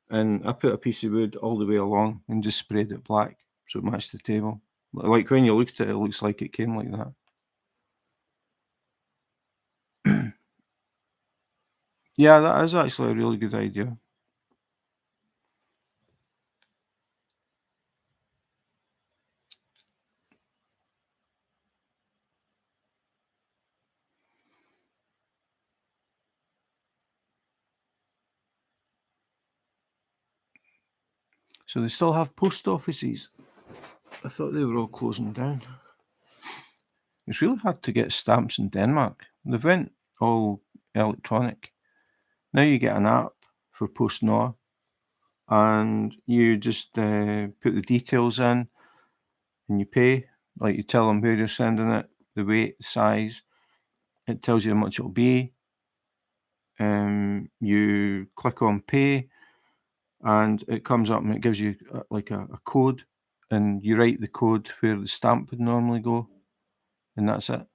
And I put a piece of wood all the way along and just sprayed it black so it matched the table. Like when you look at it, it looks like it came like that. Yeah, that is actually a really good idea. So they still have post offices. I thought they were all closing down. It's really hard to get stamps in Denmark. They've went all electronic. Now you get an app for PostNord, and you just put the details in and you pay. Like, you tell them where you're sending it, the weight, the size. It tells you how much it'll be. You click on pay, and it comes up and it gives you like a code, and you write the code where the stamp would normally go, and that's it.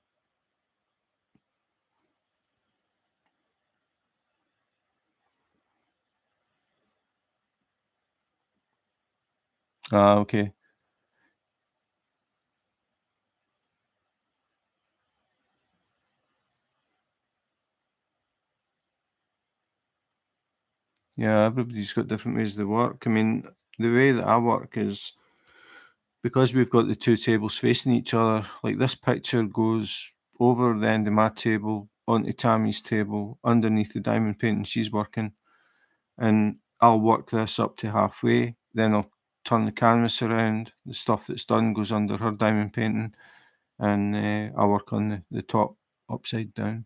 Ah, okay. Yeah, everybody's got different ways they work. I mean, the way that I work is because we've got the two tables facing each other. Like, this picture goes over the end of my table onto Tammy's table underneath the diamond painting she's working, and I'll work this up to halfway. Then I'll turn the canvas around. The stuff that's done goes under her diamond painting, and I work on the top upside down.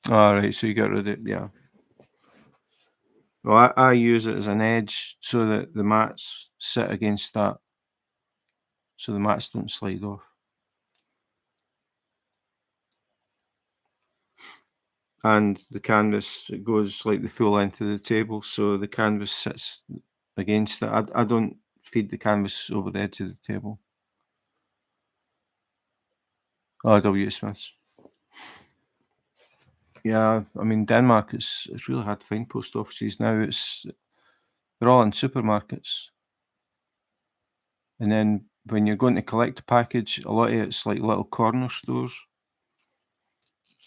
All right, so you get rid of it, yeah. Well, I use it as an edge so that the mats sit against that, so the mats don't slide off. And the canvas, it goes like the full length of the table, so the canvas sits against it. I don't feed the canvas over the edge of the table. Oh, W. Smiths. Yeah, I mean, Denmark, it's really hard to find post offices now. They're all in supermarkets. And then when you're going to collect a package, a lot of it's like little corner stores.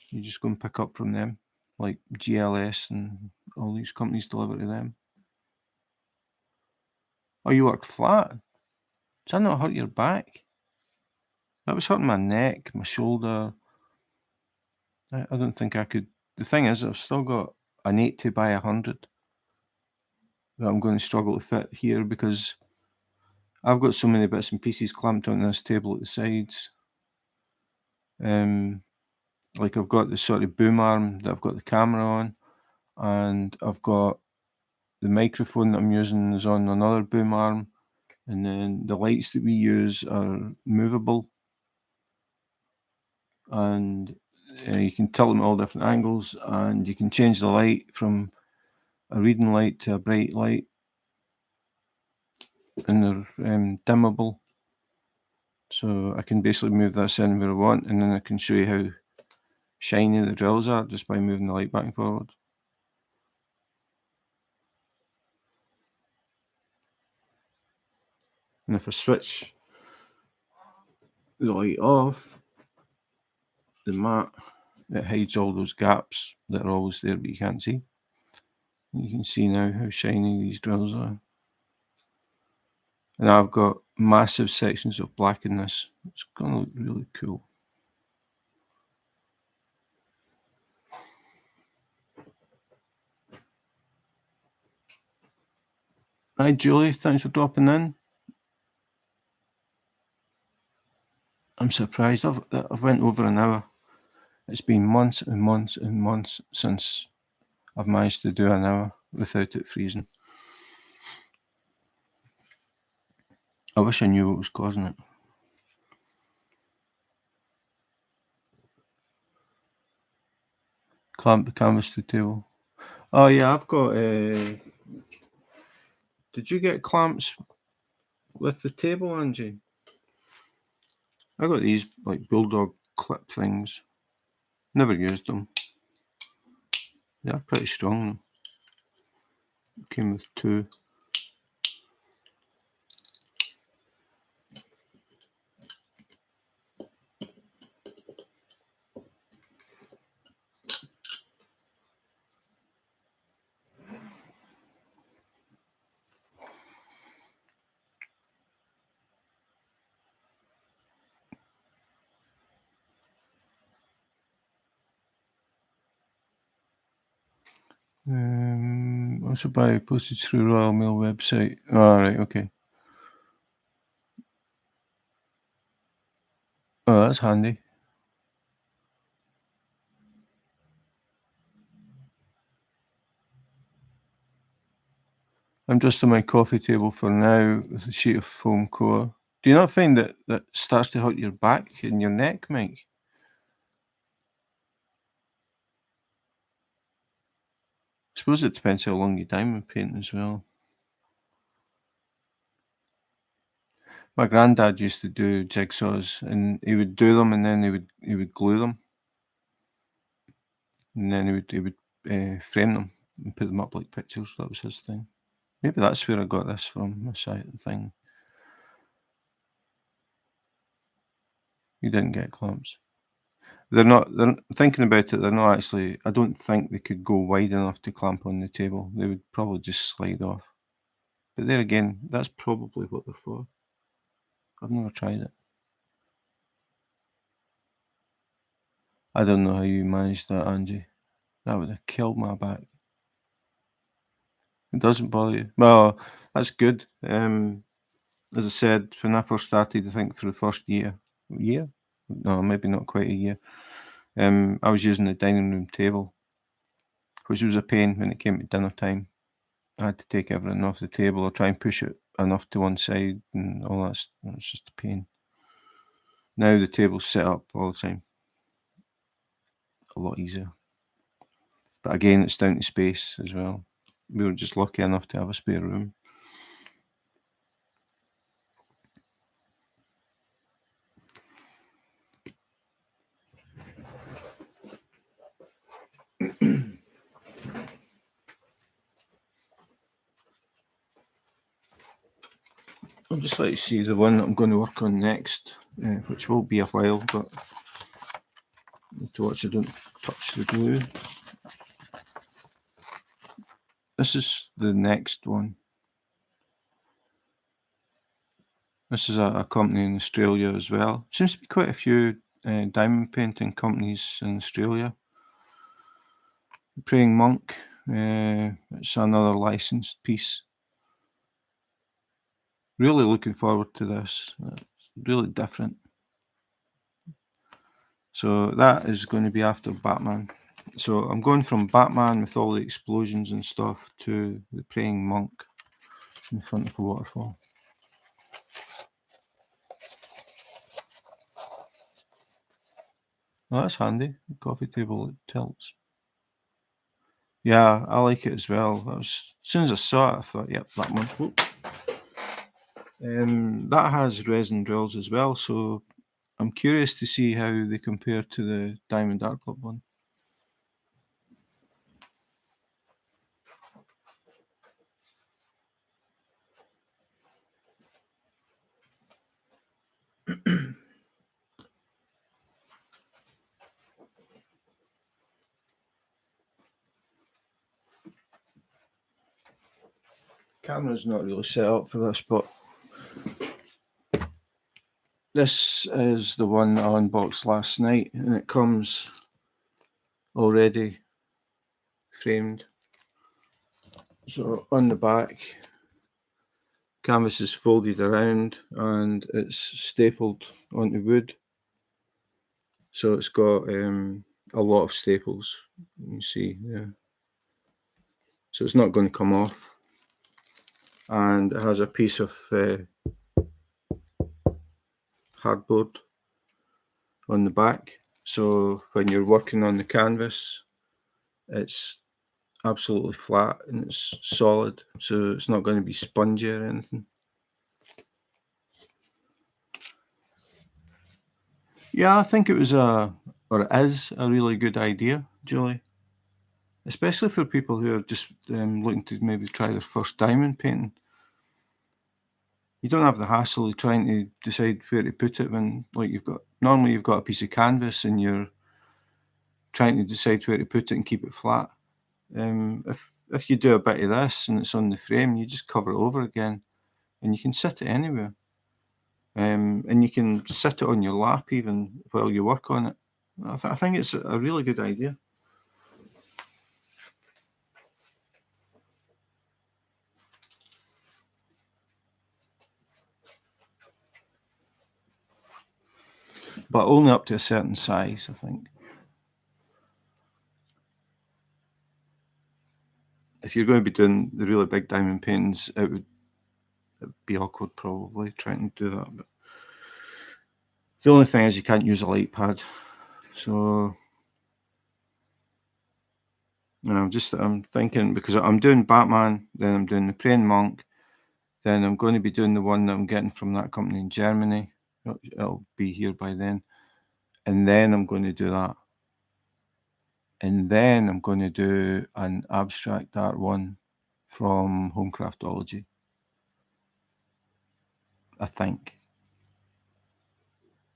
You just go and pick up from them, like GLS and all these companies deliver to them. Oh, you worked flat? Does that not hurt your back? That was hurting my neck, my shoulder. I don't think I could. The thing is, I've still got an 80 by 100 that I'm going to struggle to fit here because I've got so many bits and pieces clamped on this table at the sides. Um, like, I've got the sort of boom arm that I've got the camera on, and I've got the microphone that I'm using is on another boom arm, and then the lights that we use are movable, and you can tilt them at all different angles, and you can change the light from a reading light to a bright light, and they're dimmable. So I can basically move this in where I want, and then I can show you how shiny the drills are just by moving the light back and forward. And if I switch the light off, the mat, it hides all those gaps that are always there but you can't see. You can see now how shiny these drills are. And I've got massive sections of black in this. It's going to look really cool. Hi Julie, thanks for dropping in. I'm surprised. I've went over an hour. It's been months and months and months since I've managed to do an hour without it freezing. I wish I knew what was causing it. Clamp the canvas to the table. Oh yeah, I've got. Did you get clamps with the table, Angie? I got these like bulldog clip things. Never used them. They're pretty strong. Came with two. Also buy postage through Royal Mail website. Oh, right, okay. Oh, that's handy. I'm just on my coffee table for now with a sheet of foam core. Do you not find that that starts to hurt your back and your neck, Mike? I suppose it depends how long you diamond paint as well. My granddad used to do jigsaws, and he would do them, and then he would glue them, and then he would frame them and put them up like pictures. That was his thing. Maybe that's where I got this from. This thing. He didn't get clamps. They're not. They're thinking about it. They're not actually. I don't think they could go wide enough to clamp on the table. They would probably just slide off. But there again, that's probably what they're for. I've never tried it. I don't know how you managed that, Angie. That would have killed my back. It doesn't bother you. Well, that's good. As I said, when I first started, I think for the first year? No, maybe not quite a year. I was using the dining room table, which was a pain when it came to dinner time. I had to take everything off the table or try and push it enough to one side and all that. It's just a pain. Now the table's set up all the time. A lot easier. But again, it's down to space as well. We were just lucky enough to have a spare room. I'd just like to see the one that I'm going to work on next, which will be a while, but I need to watch I don't touch the glue. This is the next one. This is a company in Australia as well. Seems to be quite a few diamond painting companies in Australia. Praying Monk, it's another licensed piece. Really looking forward to this. It's really different. So that is going to be after Batman. So I'm going from Batman with all the explosions and stuff to the Praying Monk in front of a waterfall. Oh, that's handy. The coffee table, it tilts. Yeah, I like it as well. As soon as I saw it, I thought, yep, that one. Whoop. That has resin drills as well, so I'm curious to see how they compare to the Diamond Art Club one. Camera's not really set up for this, but this is the one I unboxed last night, and it comes already framed. So on the back, canvas is folded around and it's stapled onto wood. So it's got a lot of staples. You can see there. So it's not going to come off. And it has a piece of hardboard on the back. So when you're working on the canvas, it's absolutely flat and it's solid. So it's not going to be spongy or anything. Yeah, I think it was or it is a really good idea, Julie. Especially for people who are just looking to maybe try their first diamond painting. You don't have the hassle of trying to decide where to put it when, like, normally you've got a piece of canvas and you're trying to decide where to put it and keep it flat. If you do a bit of this and it's on the frame, you just cover it over again, and you can sit it anywhere. And you can sit it on your lap even while you work on it. I think it's a really good idea. but only up to a certain size, I think. If you're going to be doing the really big diamond paintings, it'd be awkward probably trying to do that. But the only thing is you can't use a light pad. So I'm thinking, because I'm doing Batman, then I'm doing the Praying Monk, then I'm going to be doing the one that I'm getting from that company in Germany. It'll be here by then. And then I'm going to do that. And then I'm going to do an abstract art one from Home Craftology, I think.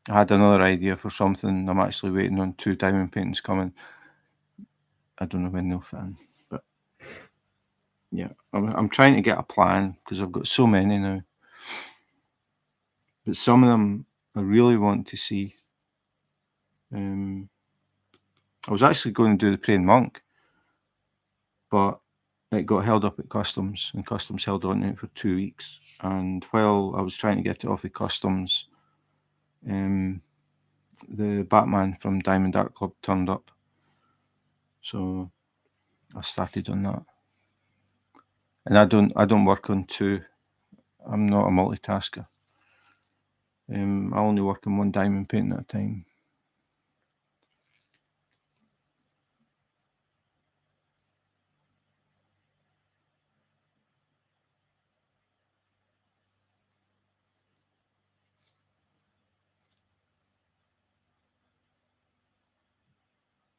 I had another idea for something. I'm actually waiting on 2 diamond paintings coming. I don't know when they'll fit in, but yeah, I'm trying to get a plan because I've got so many now. But some of them I really want to see. I was actually going to do the Praying Monk, but it got held up at customs, and customs held on to it for 2 weeks. And while I was trying to get it off of customs, the Batman from Diamond Art Club turned up, so I started on that. And I don't work on 2. I'm not a multitasker. I only work on 1 diamond painting at a time.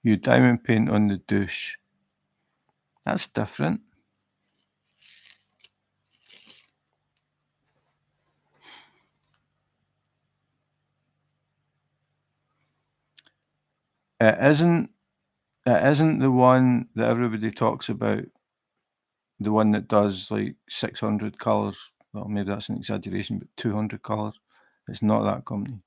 You diamond paint on the douche. That's different. It isn't the one that everybody talks about, the one that does like 600 colours. Well, maybe that's an exaggeration, but 200 colours. It's not that company.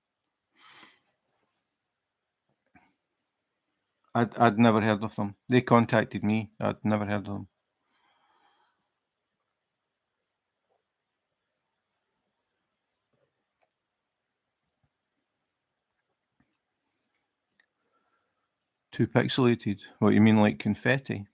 I'd never heard of them. They contacted me. I'd never heard of them. Too pixelated. What, you mean like confetti?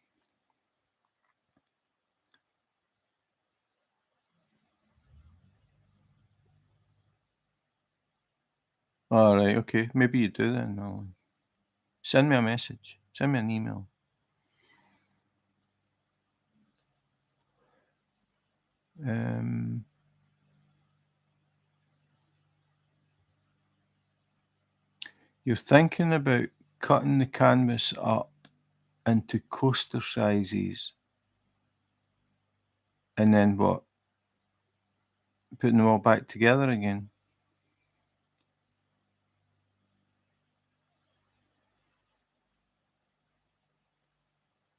All right, okay. Maybe you do then. Send me a message. Send me an email. You're thinking about cutting the canvas up into coaster sizes and then what? Putting them all back together again?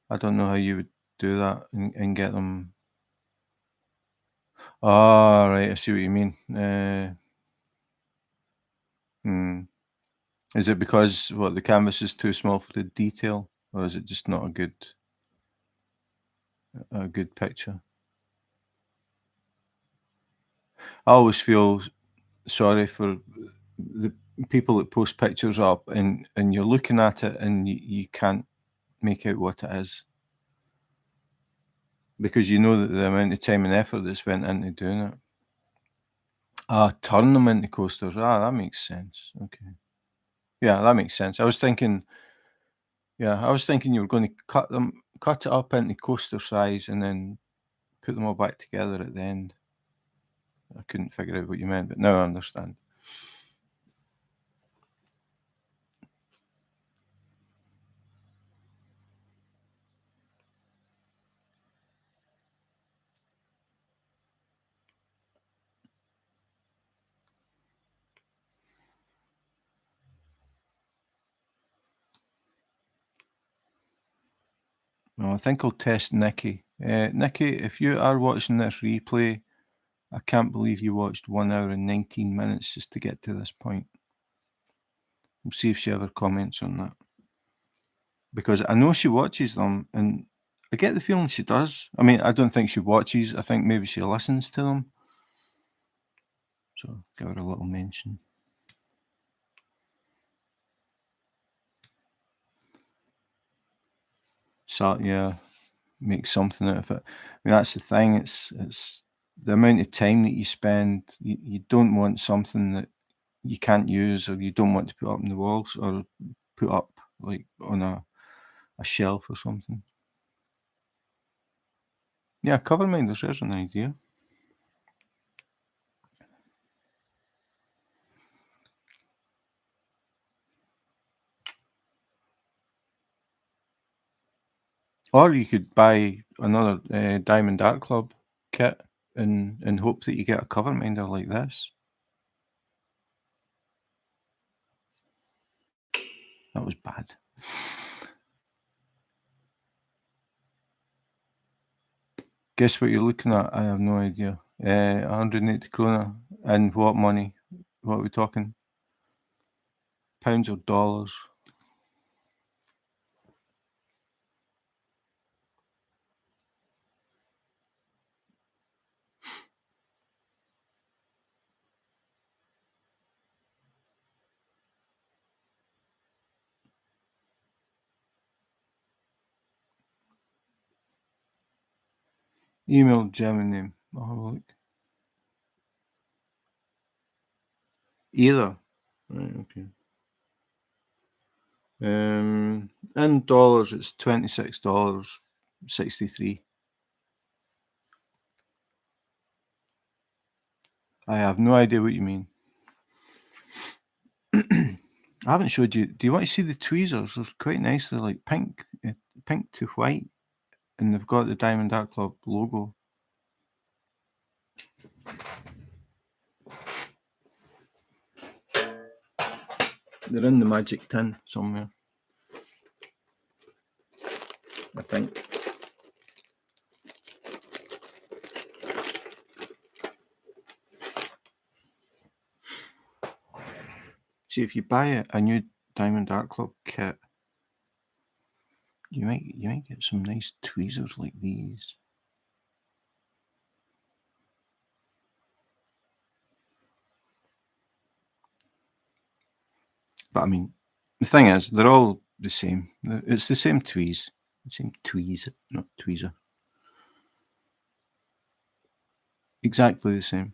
I don't know how you would do that and get them. Oh, right, I see what you mean. Hmm. Is it because the canvas is too small for the detail, or is it just not a good picture? I always feel sorry for the people that post pictures up and you're looking at it and you can't make out what it is because you know that the amount of time and effort that's went into doing it. Turn them into coasters. That makes sense. Okay. Yeah, that makes sense. I was thinking you were going to cut it up into coaster size and then put them all back together at the end. I couldn't figure out what you meant, but now I understand. Well, I think I'll test Nikki. Nikki, if you are watching this replay, I can't believe you watched 1 hour and 19 minutes just to get to this point. We'll see if she ever comments on that. Because I know she watches them, and I get the feeling she does. I mean, I don't think she watches. I think maybe she listens to them. So give her a little mention. So yeah, make something out of it. I mean, that's the thing. It's the amount of time that you spend. You don't want something that you can't use or you don't want to put up in the walls or put up like on a shelf or something. Yeah, cover minders. There's an idea. Or you could buy another Diamond Art Club kit and hope that you get a cover minder like this. That was bad. Guess what you're looking at? I have no idea. 180 krona. And what money? What are we talking? Pounds or dollars? Email German name. I'll have a look. Either. Right, okay. In dollars, it's $26.63. I have no idea what you mean. I haven't showed you. Do you want to see the tweezers? They're quite nice. They're like pink to white, and they've got the Diamond Art Club logo. They're in the magic tin somewhere, I think. See, if you buy a new Diamond Art Club kit, you might get some nice tweezers like these. But I mean, the thing is, they're all the same. It's the same tweeze. The same tweeze, not tweezer. Exactly the same.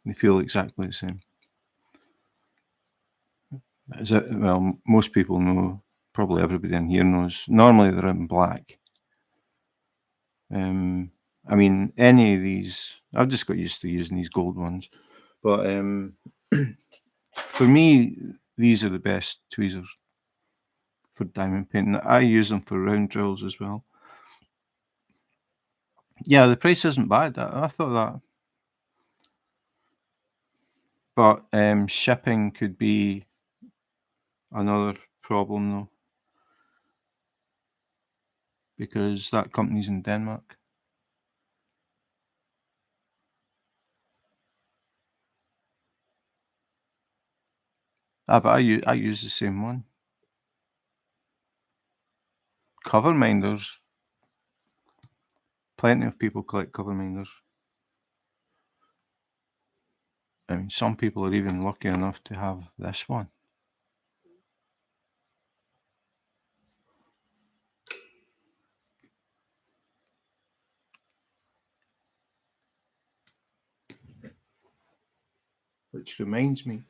They feel exactly the same. Well, most people know, probably everybody in here knows, normally they're in black. I mean, any of these, I've just got used to using these gold ones. But for me, these are the best tweezers for diamond painting. I use them for round drills as well. Yeah, the price isn't bad. I thought that. But shipping could be another problem though, because that company's in Denmark. But I use the same one. Cover minders. Plenty of people collect cover minders. I mean, some people are even lucky enough to have this one. Which reminds me,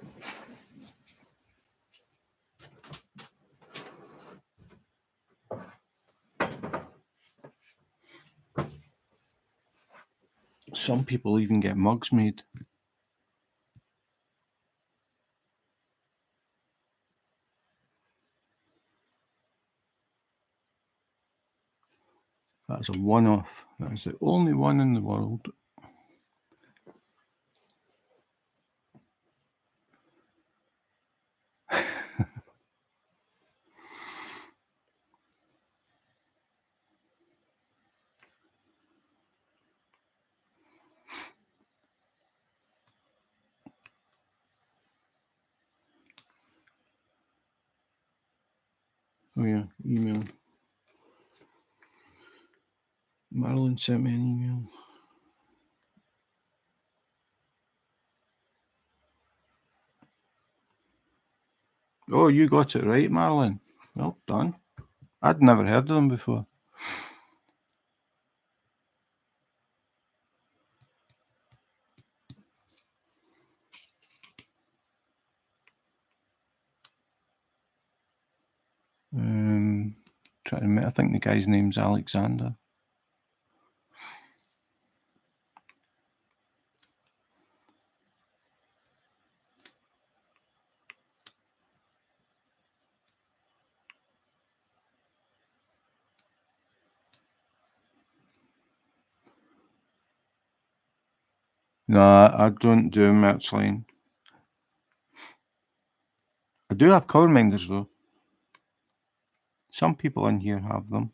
some people even get mugs made. That's a one-off. That is the only one in the world. Oh yeah, email. Marilyn sent me an email. Oh, you got it right, Marilyn. Well done. I'd never heard of them before. Trying to remember, I think the guy's name's Alexander. No, I don't do merch line. I do have cover minders though. Some people in here have them.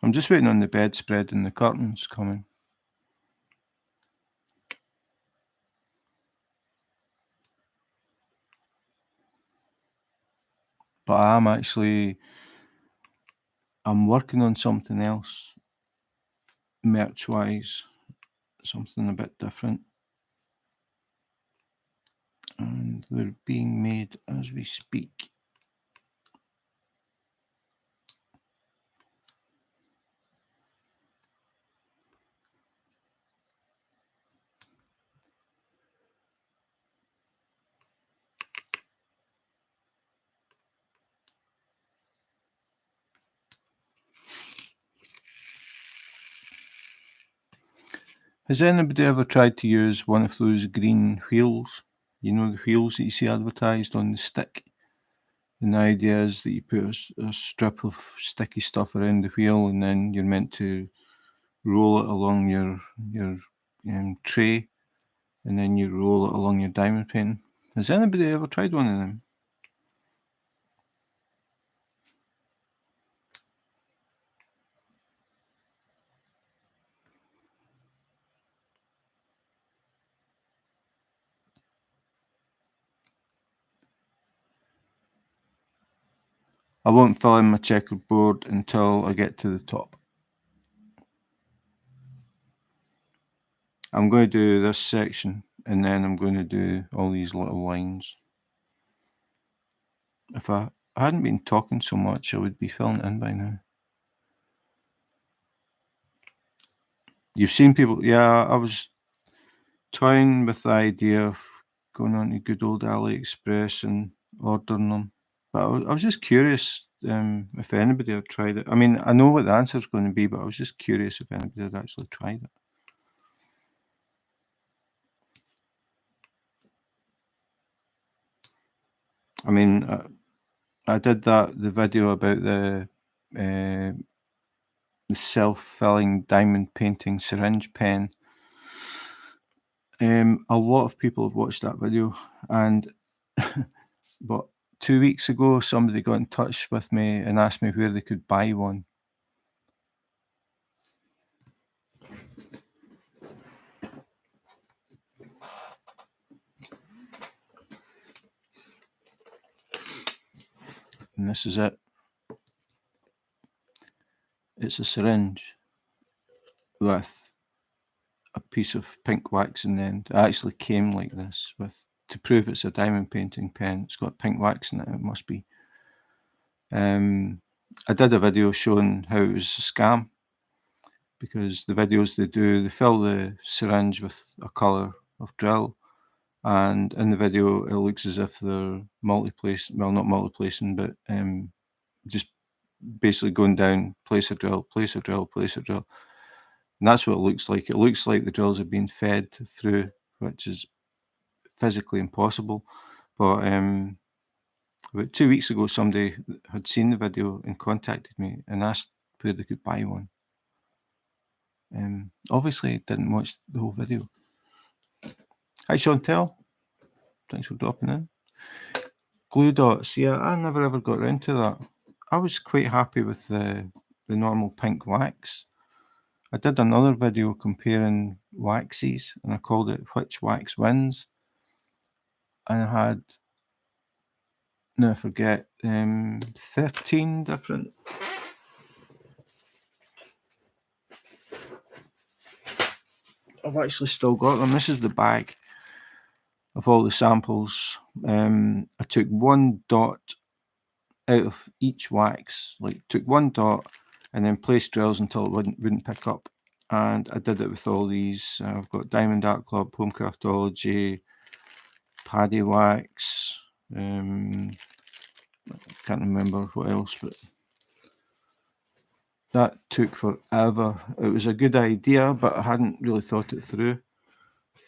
I'm just waiting on the bedspread and the curtains coming. But I'm working on something else, merch-wise, something a bit different. And they're being made as we speak. Has anybody ever tried to use one of those green wheels? You know, the wheels that you see advertised on the stick? And the idea is that you put a strip of sticky stuff around the wheel, and then you're meant to roll it along your tray, and then you roll it along your diamond painting. Has anybody ever tried one of them? I won't fill in my checkerboard until I get to the top. I'm going to do this section, and then I'm going to do all these little lines. If I hadn't been talking so much, I would be filling it in by now. You've seen people, yeah, I was toying with the idea of going on to good old AliExpress and ordering them. But I was just curious if anybody had tried it. I mean, I know what the answer's going to be, but I was just curious if anybody had actually tried it. I mean, I did the video about the self-filling diamond painting syringe pen. A lot of people have watched that video, and but 2 weeks ago, somebody got in touch with me and asked me where they could buy one. And this is it. It's a syringe with a piece of pink wax in the end. It actually came like this to prove it's a diamond painting pen. It's got pink wax in it. It must be. I did a video showing how it was a scam, because the videos they fill the syringe with a colour of drill, and in the video it looks as if they're not multiplacing, but just basically going down, place a drill, place a drill, place a drill. And that's what it looks like. It looks like the drills are being fed through, which is physically impossible. But about 2 weeks ago, somebody had seen the video and contacted me and asked where they could buy one. Obviously, didn't watch the whole video. Hi, Chantel. Thanks for dropping in. Glue dots. Yeah, I never ever got around to that. I was quite happy with the normal pink wax. I did another video comparing waxes, and I called it Which Wax Wins. And I had, I forget, 13 different. I've actually still got them. This is the bag. of all the samples. I took one dot out of each wax, like took one dot and then placed drills until it wouldn't pick up. And I did it with all these. I've got Diamond Art Club, Home Craftology, Paddy Wax. I can't remember what else, but that took forever. It was a good idea, but I hadn't really thought it through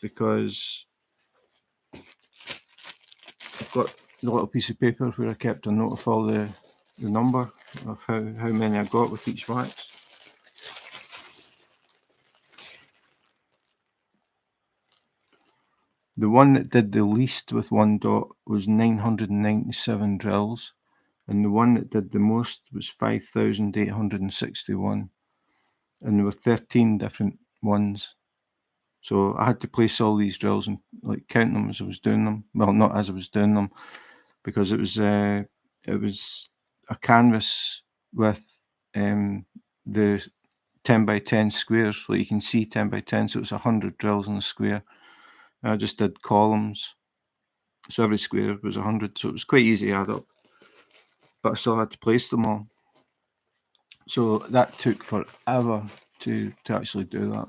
because I've got the little piece of paper where I kept a note of all the number of how many I got with each wax. The one that did the least with one dot was 997 drills, and the one that did the most was 5,861, and there were 13 different ones. So I had to place all these drills and like count them as I was doing them. Well, not as I was doing them, because it was a canvas with the 10 by 10 squares, so you can see 10 by 10, so it's 100 drills in a square. And I just did columns, so every square was 100, so it was quite easy to add up, but I still had to place them all. So that took forever to actually do that.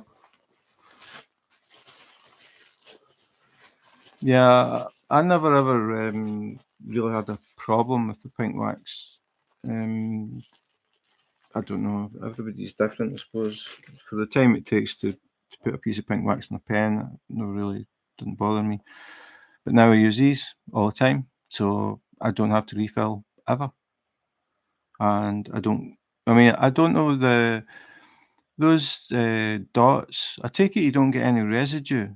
Yeah, I never ever really had a problem with the pink wax. I don't know, everybody's different, I suppose. For the time it takes to put a piece of pink wax in a pen, it never really didn't bother me. But now I use these all the time, so I don't have to refill ever. And I don't know those dots. I take it you don't get any residue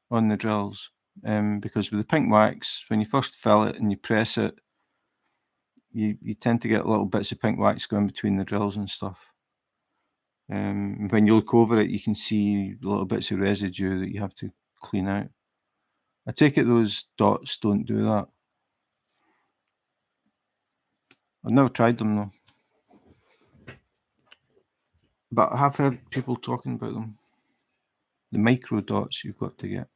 on the drills, because with the pink wax, when you first fill it and you press it, you tend to get little bits of pink wax going between the drills and stuff. When you look over it, you can see little bits of residue that you have to clean out. I take it those dots don't do that. I've never tried them though, but I have heard people talking about them. The micro dots you've got to get.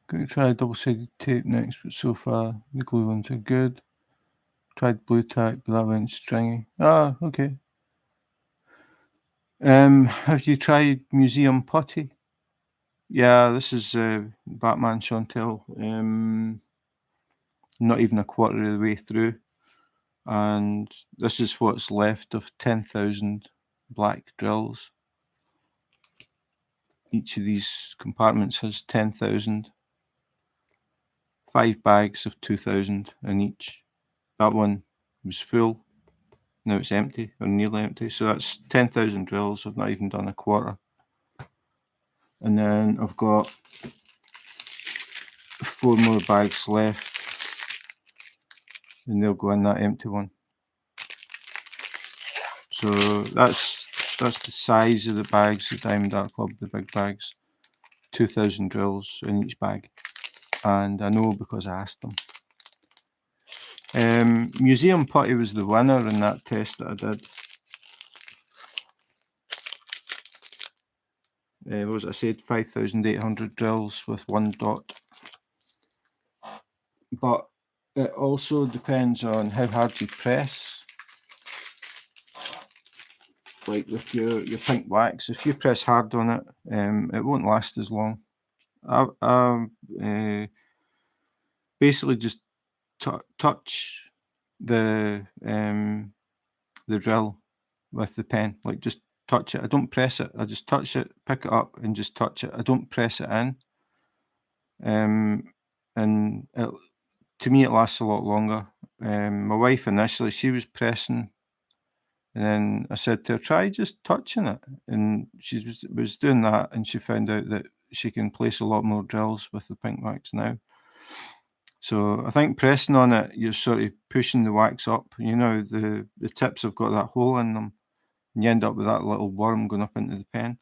Going to try double-sided tape next, but so far the glue ones are good. Tried blue tack, but that went stringy. Ah, okay. Have you tried museum putty? Yeah, this is Batman Chantel. Not even a quarter of the way through, and this is what's left of 10,000 black drills. Each of these compartments has 10,000. 5 bags of 2,000 in each. That one was full. Now it's empty or nearly empty. So that's 10,000 drills. I've not even done a quarter. And then I've got 4 more bags left, and they'll go in that empty one. So that's the size of the bags, the Diamond Art Club, the big bags. 2,000 drills in each bag. And I know because I asked them. Museum Putty was the winner in that test that I did. What was it I said? 5,800 drills with one dot. But it also depends on how hard you press. Like with your pink wax, if you press hard on it, it won't last as long. I basically just touch the drill with the pen, like just touch it. I don't press it. I just touch it, pick it up, and just touch it. I don't press it in. and to me it lasts a lot longer. My wife initially, she was pressing, and then I said to her, "Try just touching it," and she was doing that, and she found out that she can place a lot more drills with the pink wax now. So I think pressing on it, you're sort of pushing the wax up. The tips have got that hole in them, and you end up with that little worm going up into the pen.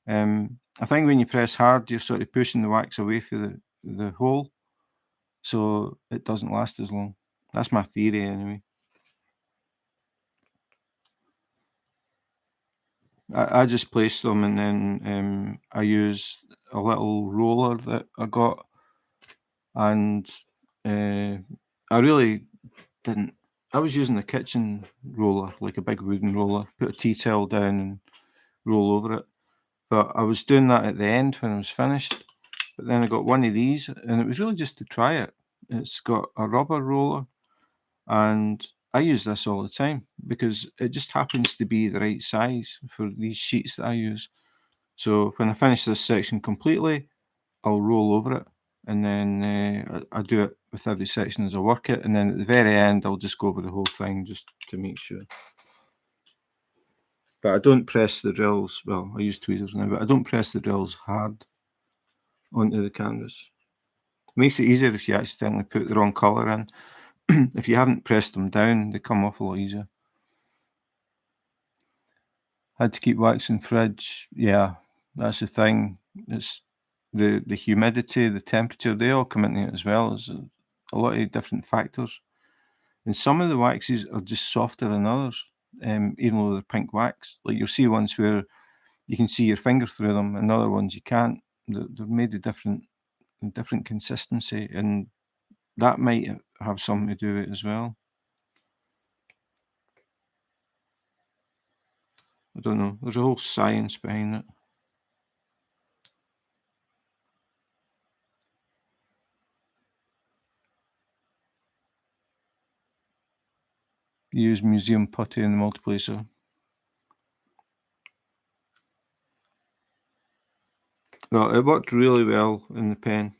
I think when you press hard, you're sort of pushing the wax away from the hole, so it doesn't last as long. That's my theory anyway. I just place them, and then I use a little roller that I got, and uh, I really didn't. I was using a kitchen roller, like a big wooden roller, put a tea towel down and roll over it. But I was doing that at the end when I was finished. But then I got one of these, and it was really just to try it. It's got a rubber roller, and I use this all the time because it just happens to be the right size for these sheets that I use. So when I finish this section completely, I'll roll over it, and then I do it with every section as I work it, and then at the very end, I'll just go over the whole thing just to make sure. But I don't press the drills. Well, I use tweezers now, but I don't press the drills hard onto the canvas. It makes it easier if you accidentally put the wrong colour in. If you haven't pressed them down, they come off a lot easier. Had to keep wax in fridge. Yeah, that's the thing. It's the humidity, the temperature, they all come into it as well. There's a lot of different factors. And some of the waxes are just softer than others, even though they're pink wax. Like you'll see ones where you can see your finger through them, and other ones you can't. They're made of different consistency, and that might have something to do with it as well. I don't know. There's a whole science behind it. You use museum putty in the multiplacer. Well, it worked really well in the pen.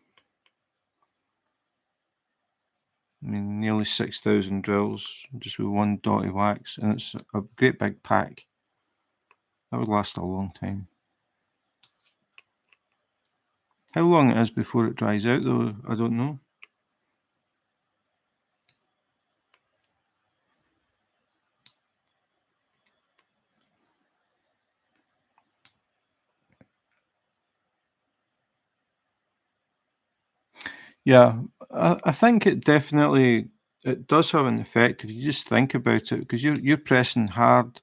I mean, nearly 6,000 drills just with one dot of wax, and it's a great big pack. That would last a long time. How long it is before it dries out, though, I don't know. Yeah, I think it does have an effect if you just think about it, because you're pressing hard.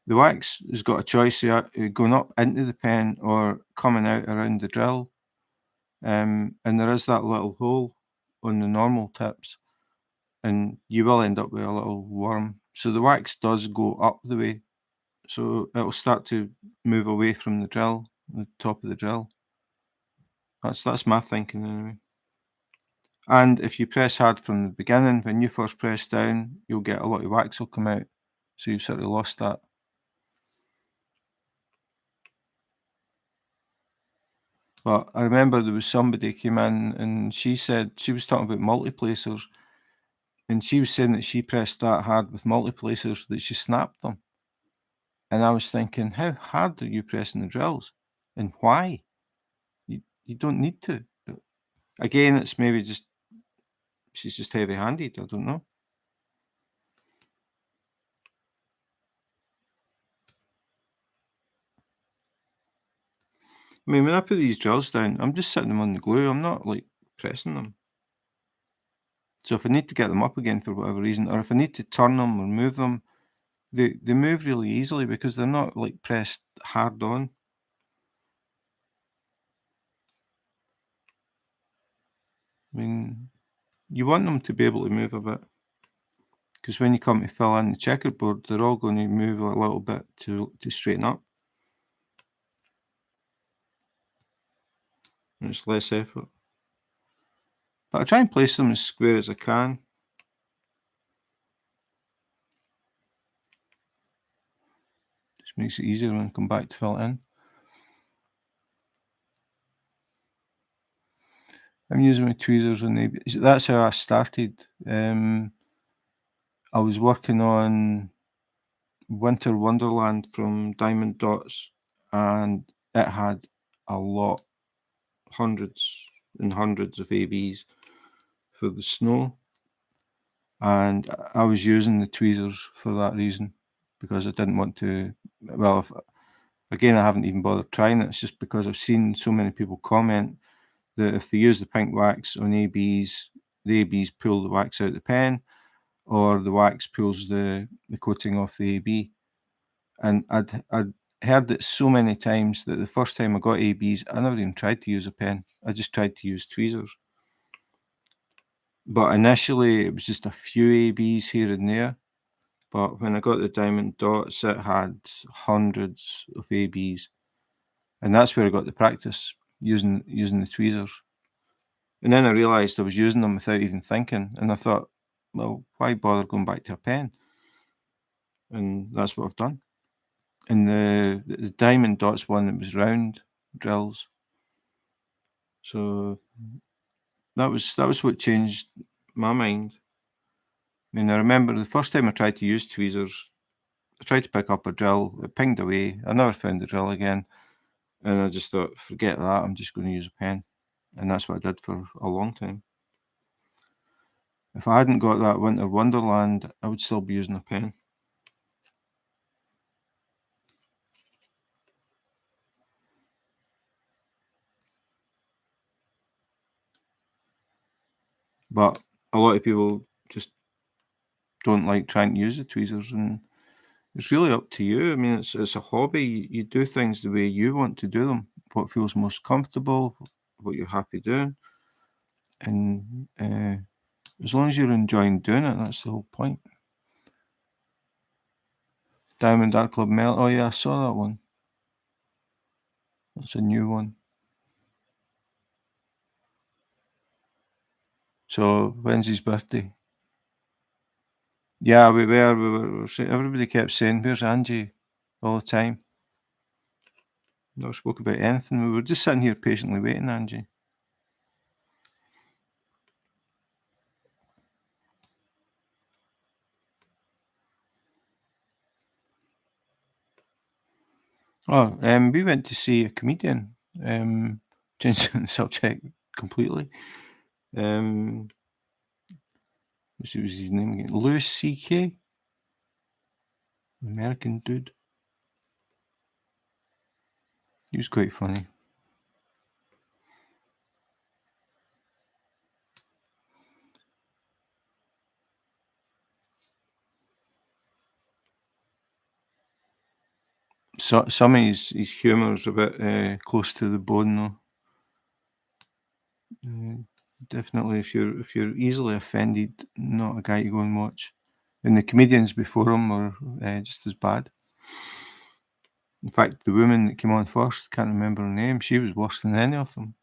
The wax has got a choice of going up into the pen or coming out around the drill. And there is that little hole on the normal tips, and you will end up with a little worm. So the wax does go up the way, so it'll start to move away from the top of the drill. That's my thinking anyway. And if you press hard from the beginning, when you first press down, you'll get a lot of wax will come out. So you've sort of lost that. But I remember there was somebody came in and she said she was talking about multiplacers, and she was saying that she pressed that hard with multiplacers that she snapped them. And I was thinking, how hard are you pressing the drills? And why? You don't need to. But again, it's maybe just she's just heavy handed. I don't know. I mean, when I put these drills down, I'm just sitting them on the glue. I'm not like pressing them. So if I need to get them up again for whatever reason, or if I need to turn them or move them, they move really easily because they're not like pressed hard on. I mean, you want them to be able to move a bit because when you come to fill in the checkerboard, they're all going to move a little bit to straighten up, and it's less effort. But I try and place them as square as I can. Just makes it easier when I come back to fill it in. I'm using my tweezers on ABs. That's how I started. I was working on Winter Wonderland from Diamond Dots, and it had a lot, hundreds and hundreds of ABs for the snow, and I was using the tweezers for that reason, because I didn't want to. Well, again, I haven't even bothered trying it. It's just because I've seen so many people comment that if they use the pink wax on ABs, the ABs pull the wax out the pen, or the wax pulls the coating off the AB. And I'd heard it so many times that the first time I got ABs, I never even tried to use a pen. I just tried to use tweezers. But initially, it was just a few ABs here and there. But when I got the Diamond Dots, it had hundreds of ABs. And that's where I got the practice, using the tweezers. And then I realised I was using them without even thinking. And I thought, well, why bother going back to a pen? And that's what I've done. And the Diamond Dots one, it was round drills. So that was what changed my mind. I mean, I remember the first time I tried to use tweezers, I tried to pick up a drill, it pinged away. I never found the drill again. And I just thought, forget that, I'm just going to use a pen. And that's what I did for a long time. If I hadn't got that Winter Wonderland, I would still be using a pen. But a lot of people just don't like trying to use the tweezers, and it's really up to you. I mean, it's a hobby. You do things the way you want to do them, what feels most comfortable, what you're happy doing. And as long as you're enjoying doing it, that's the whole point. Diamond Art Club Mel. Oh yeah, I saw that one. That's a new one. So when's his birthday? Yeah, we were everybody kept saying, "Where's Angie?" all the time. Never spoke about anything. We were just sitting here patiently waiting, Angie. Oh, we went to see a comedian. Changing the subject completely. What was his name again? Louis C.K. American dude. He was quite funny. So some of his humour is a bit close to the bone, though. Definitely, if you're easily offended, not a guy to go and watch. And the comedians before him were just as bad. In fact, the woman that came on first, can't remember her name, she was worse than any of them.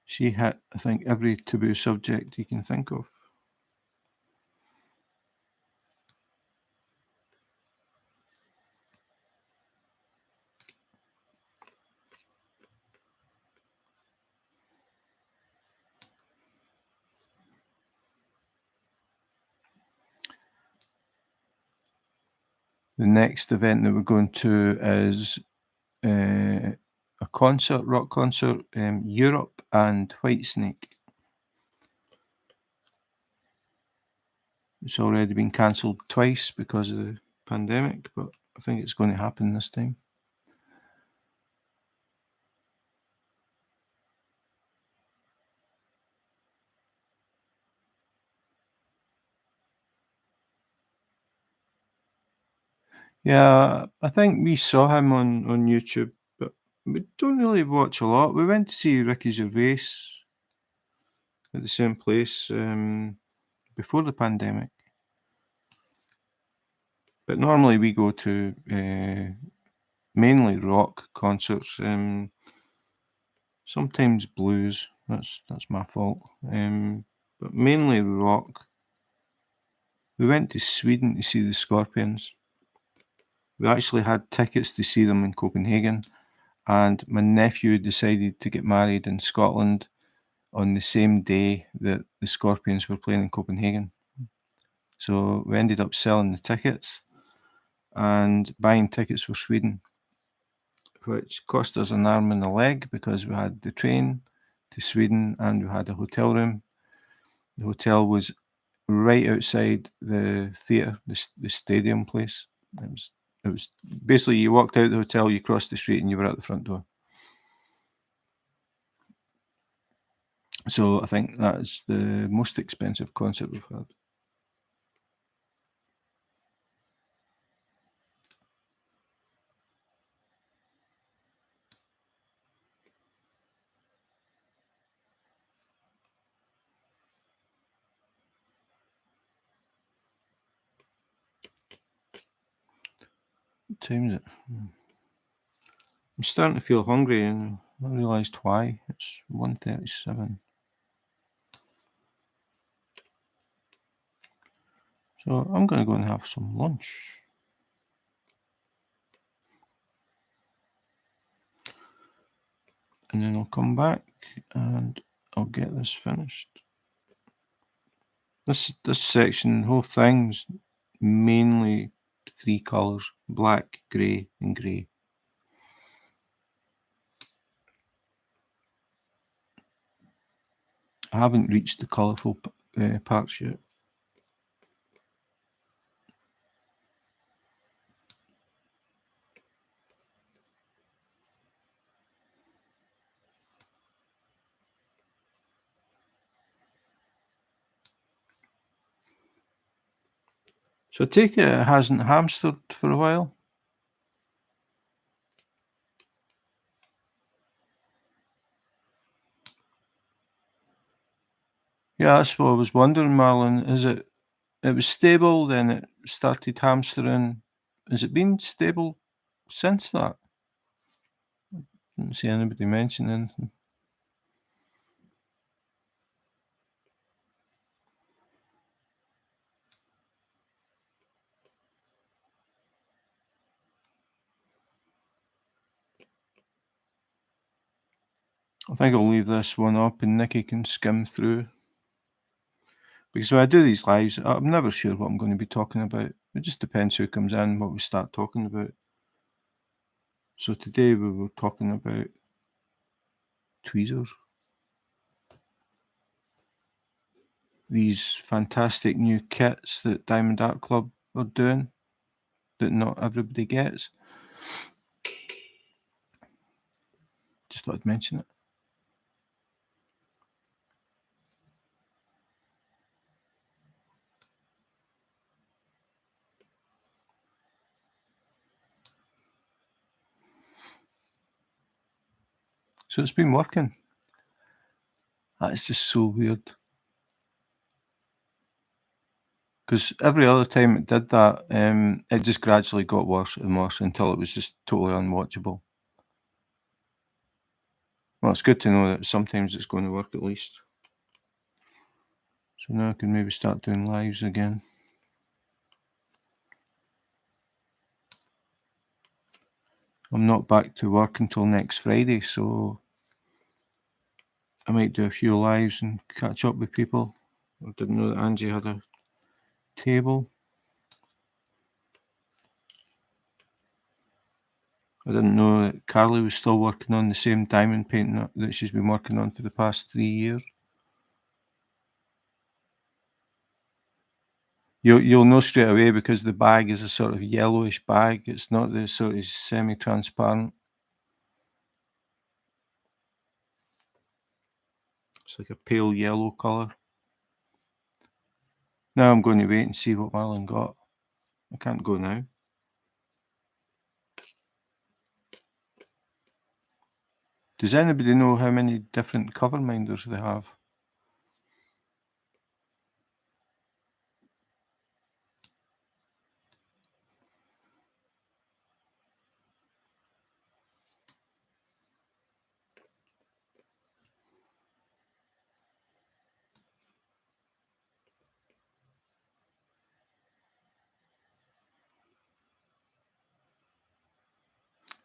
She hit, I think, every taboo subject you can think of. The next event that we're going to is a concert, rock concert, Europe and Whitesnake. It's already been cancelled twice because of the pandemic, but I think it's going to happen this time. Yeah, I think we saw him on YouTube, but we don't really watch a lot. We went to see Ricky Gervais at the same place before the pandemic. But normally we go to mainly rock concerts, sometimes blues. That's my fault. But mainly rock. We went to Sweden to see the Scorpions. We actually had tickets to see them in Copenhagen, and my nephew decided to get married in Scotland on the same day that the Scorpions were playing in Copenhagen. So we ended up selling the tickets and buying tickets for Sweden, which cost us an arm and a leg because we had the train to Sweden and we had a hotel room. The hotel was right outside the theatre, the stadium place. It was basically you walked out the hotel, you crossed the street, and you were at the front door. So I think that is the most expensive concert we've had. What time is it? I'm starting to feel hungry, and I realised why. It's 1:37. So I'm going to go and have some lunch. And then I'll come back and I'll get this finished. This section, the whole thing's mainly 3 colours: black, grey and grey. I haven't reached the colourful parts yet. So I take it hasn't hamstered for a while? Yeah, that's what I was wondering, Marlon. It was stable, then it started hamstering. Has it been stable since that? Didn't see anybody mention anything. I think I'll leave this one up and Nikki can skim through. Because when I do these lives, I'm never sure what I'm going to be talking about. It just depends who comes in, what we start talking about. So today we were talking about tweezers. These fantastic new kits that Diamond Art Club are doing that not everybody gets. Just thought I'd mention it. So it's been working. That's just so weird. Because every other time it did that, it just gradually got worse and worse until it was just totally unwatchable. Well, it's good to know that sometimes it's going to work at least. So now I can maybe start doing lives again. I'm not back to work until next Friday, so I might do a few lives and catch up with people. I didn't know that Angie had a table. I didn't know that Carly was still working on the same diamond painting that she's been working on for the past 3 years. You'll know straight away because the bag is a sort of yellowish bag. It's not the sort of semi-transparent. It's like a pale yellow colour. Now I'm going to wait and see what Marlon got. I can't go now. Does anybody know how many different cover minders they have?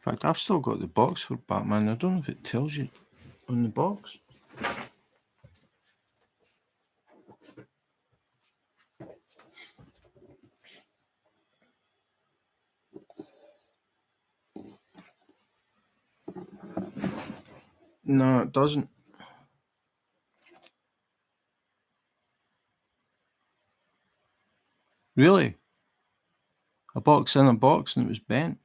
fact, I've still got the box for Batman. I don't know if it tells you on the box. No, it doesn't. Really? A box in a box and it was bent?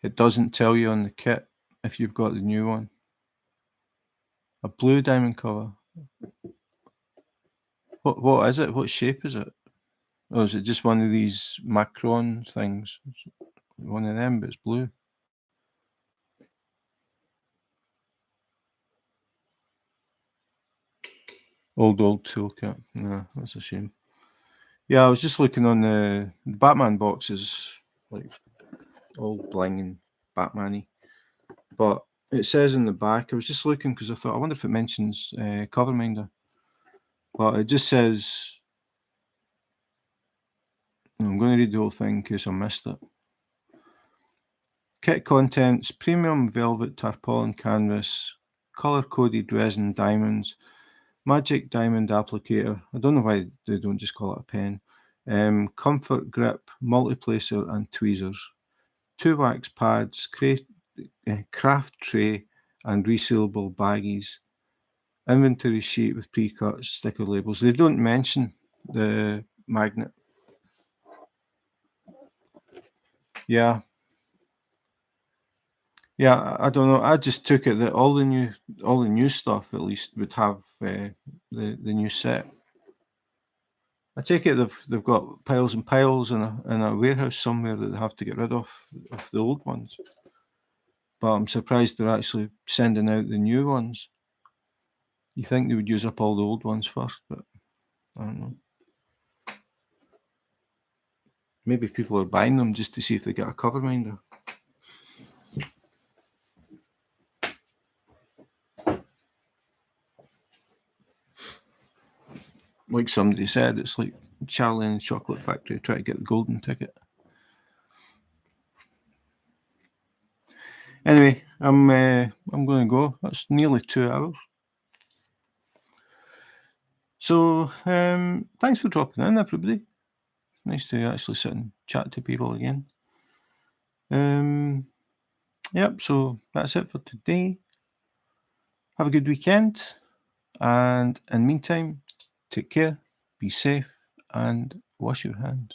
It doesn't tell you on the kit if you've got the new one. A blue diamond cover. What is it? What shape is it? Or is it just one of these Macron things? One of them, but it's blue. Old toolkit. No, that's a shame. Yeah, I was just looking on the Batman boxes, like all bling and Batman-y. But it says in the back, I was just looking because I thought, I wonder if it mentions Coverminder. But it just says, I'm going to read the whole thing in case I missed it. Kit contents: premium velvet tarpaulin canvas, color-coded resin diamonds, magic diamond applicator. I don't know why they don't just call it a pen. Comfort grip, multiplacer and tweezers. 2 wax pads, craft tray and resealable baggies. Inventory sheet with pre-cut sticker labels. They don't mention the magnet. Yeah. Yeah, I don't know. I just took it that all the new stuff at least would have the new set. I take it they've got piles and piles in a warehouse somewhere that they have to get rid of the old ones. But I'm surprised they're actually sending out the new ones. You think they would use up all the old ones first, but I don't know. Maybe people are buying them just to see if they get a cover minder. Like somebody said, it's like Charlie and the Chocolate Factory trying to get the golden ticket. Anyway, I'm going to go. That's nearly 2 hours. So thanks for dropping in, everybody. Nice to actually sit and chat to people again. Yep, so that's it for today. Have a good weekend. And in the meantime, take care, be safe, and wash your hands.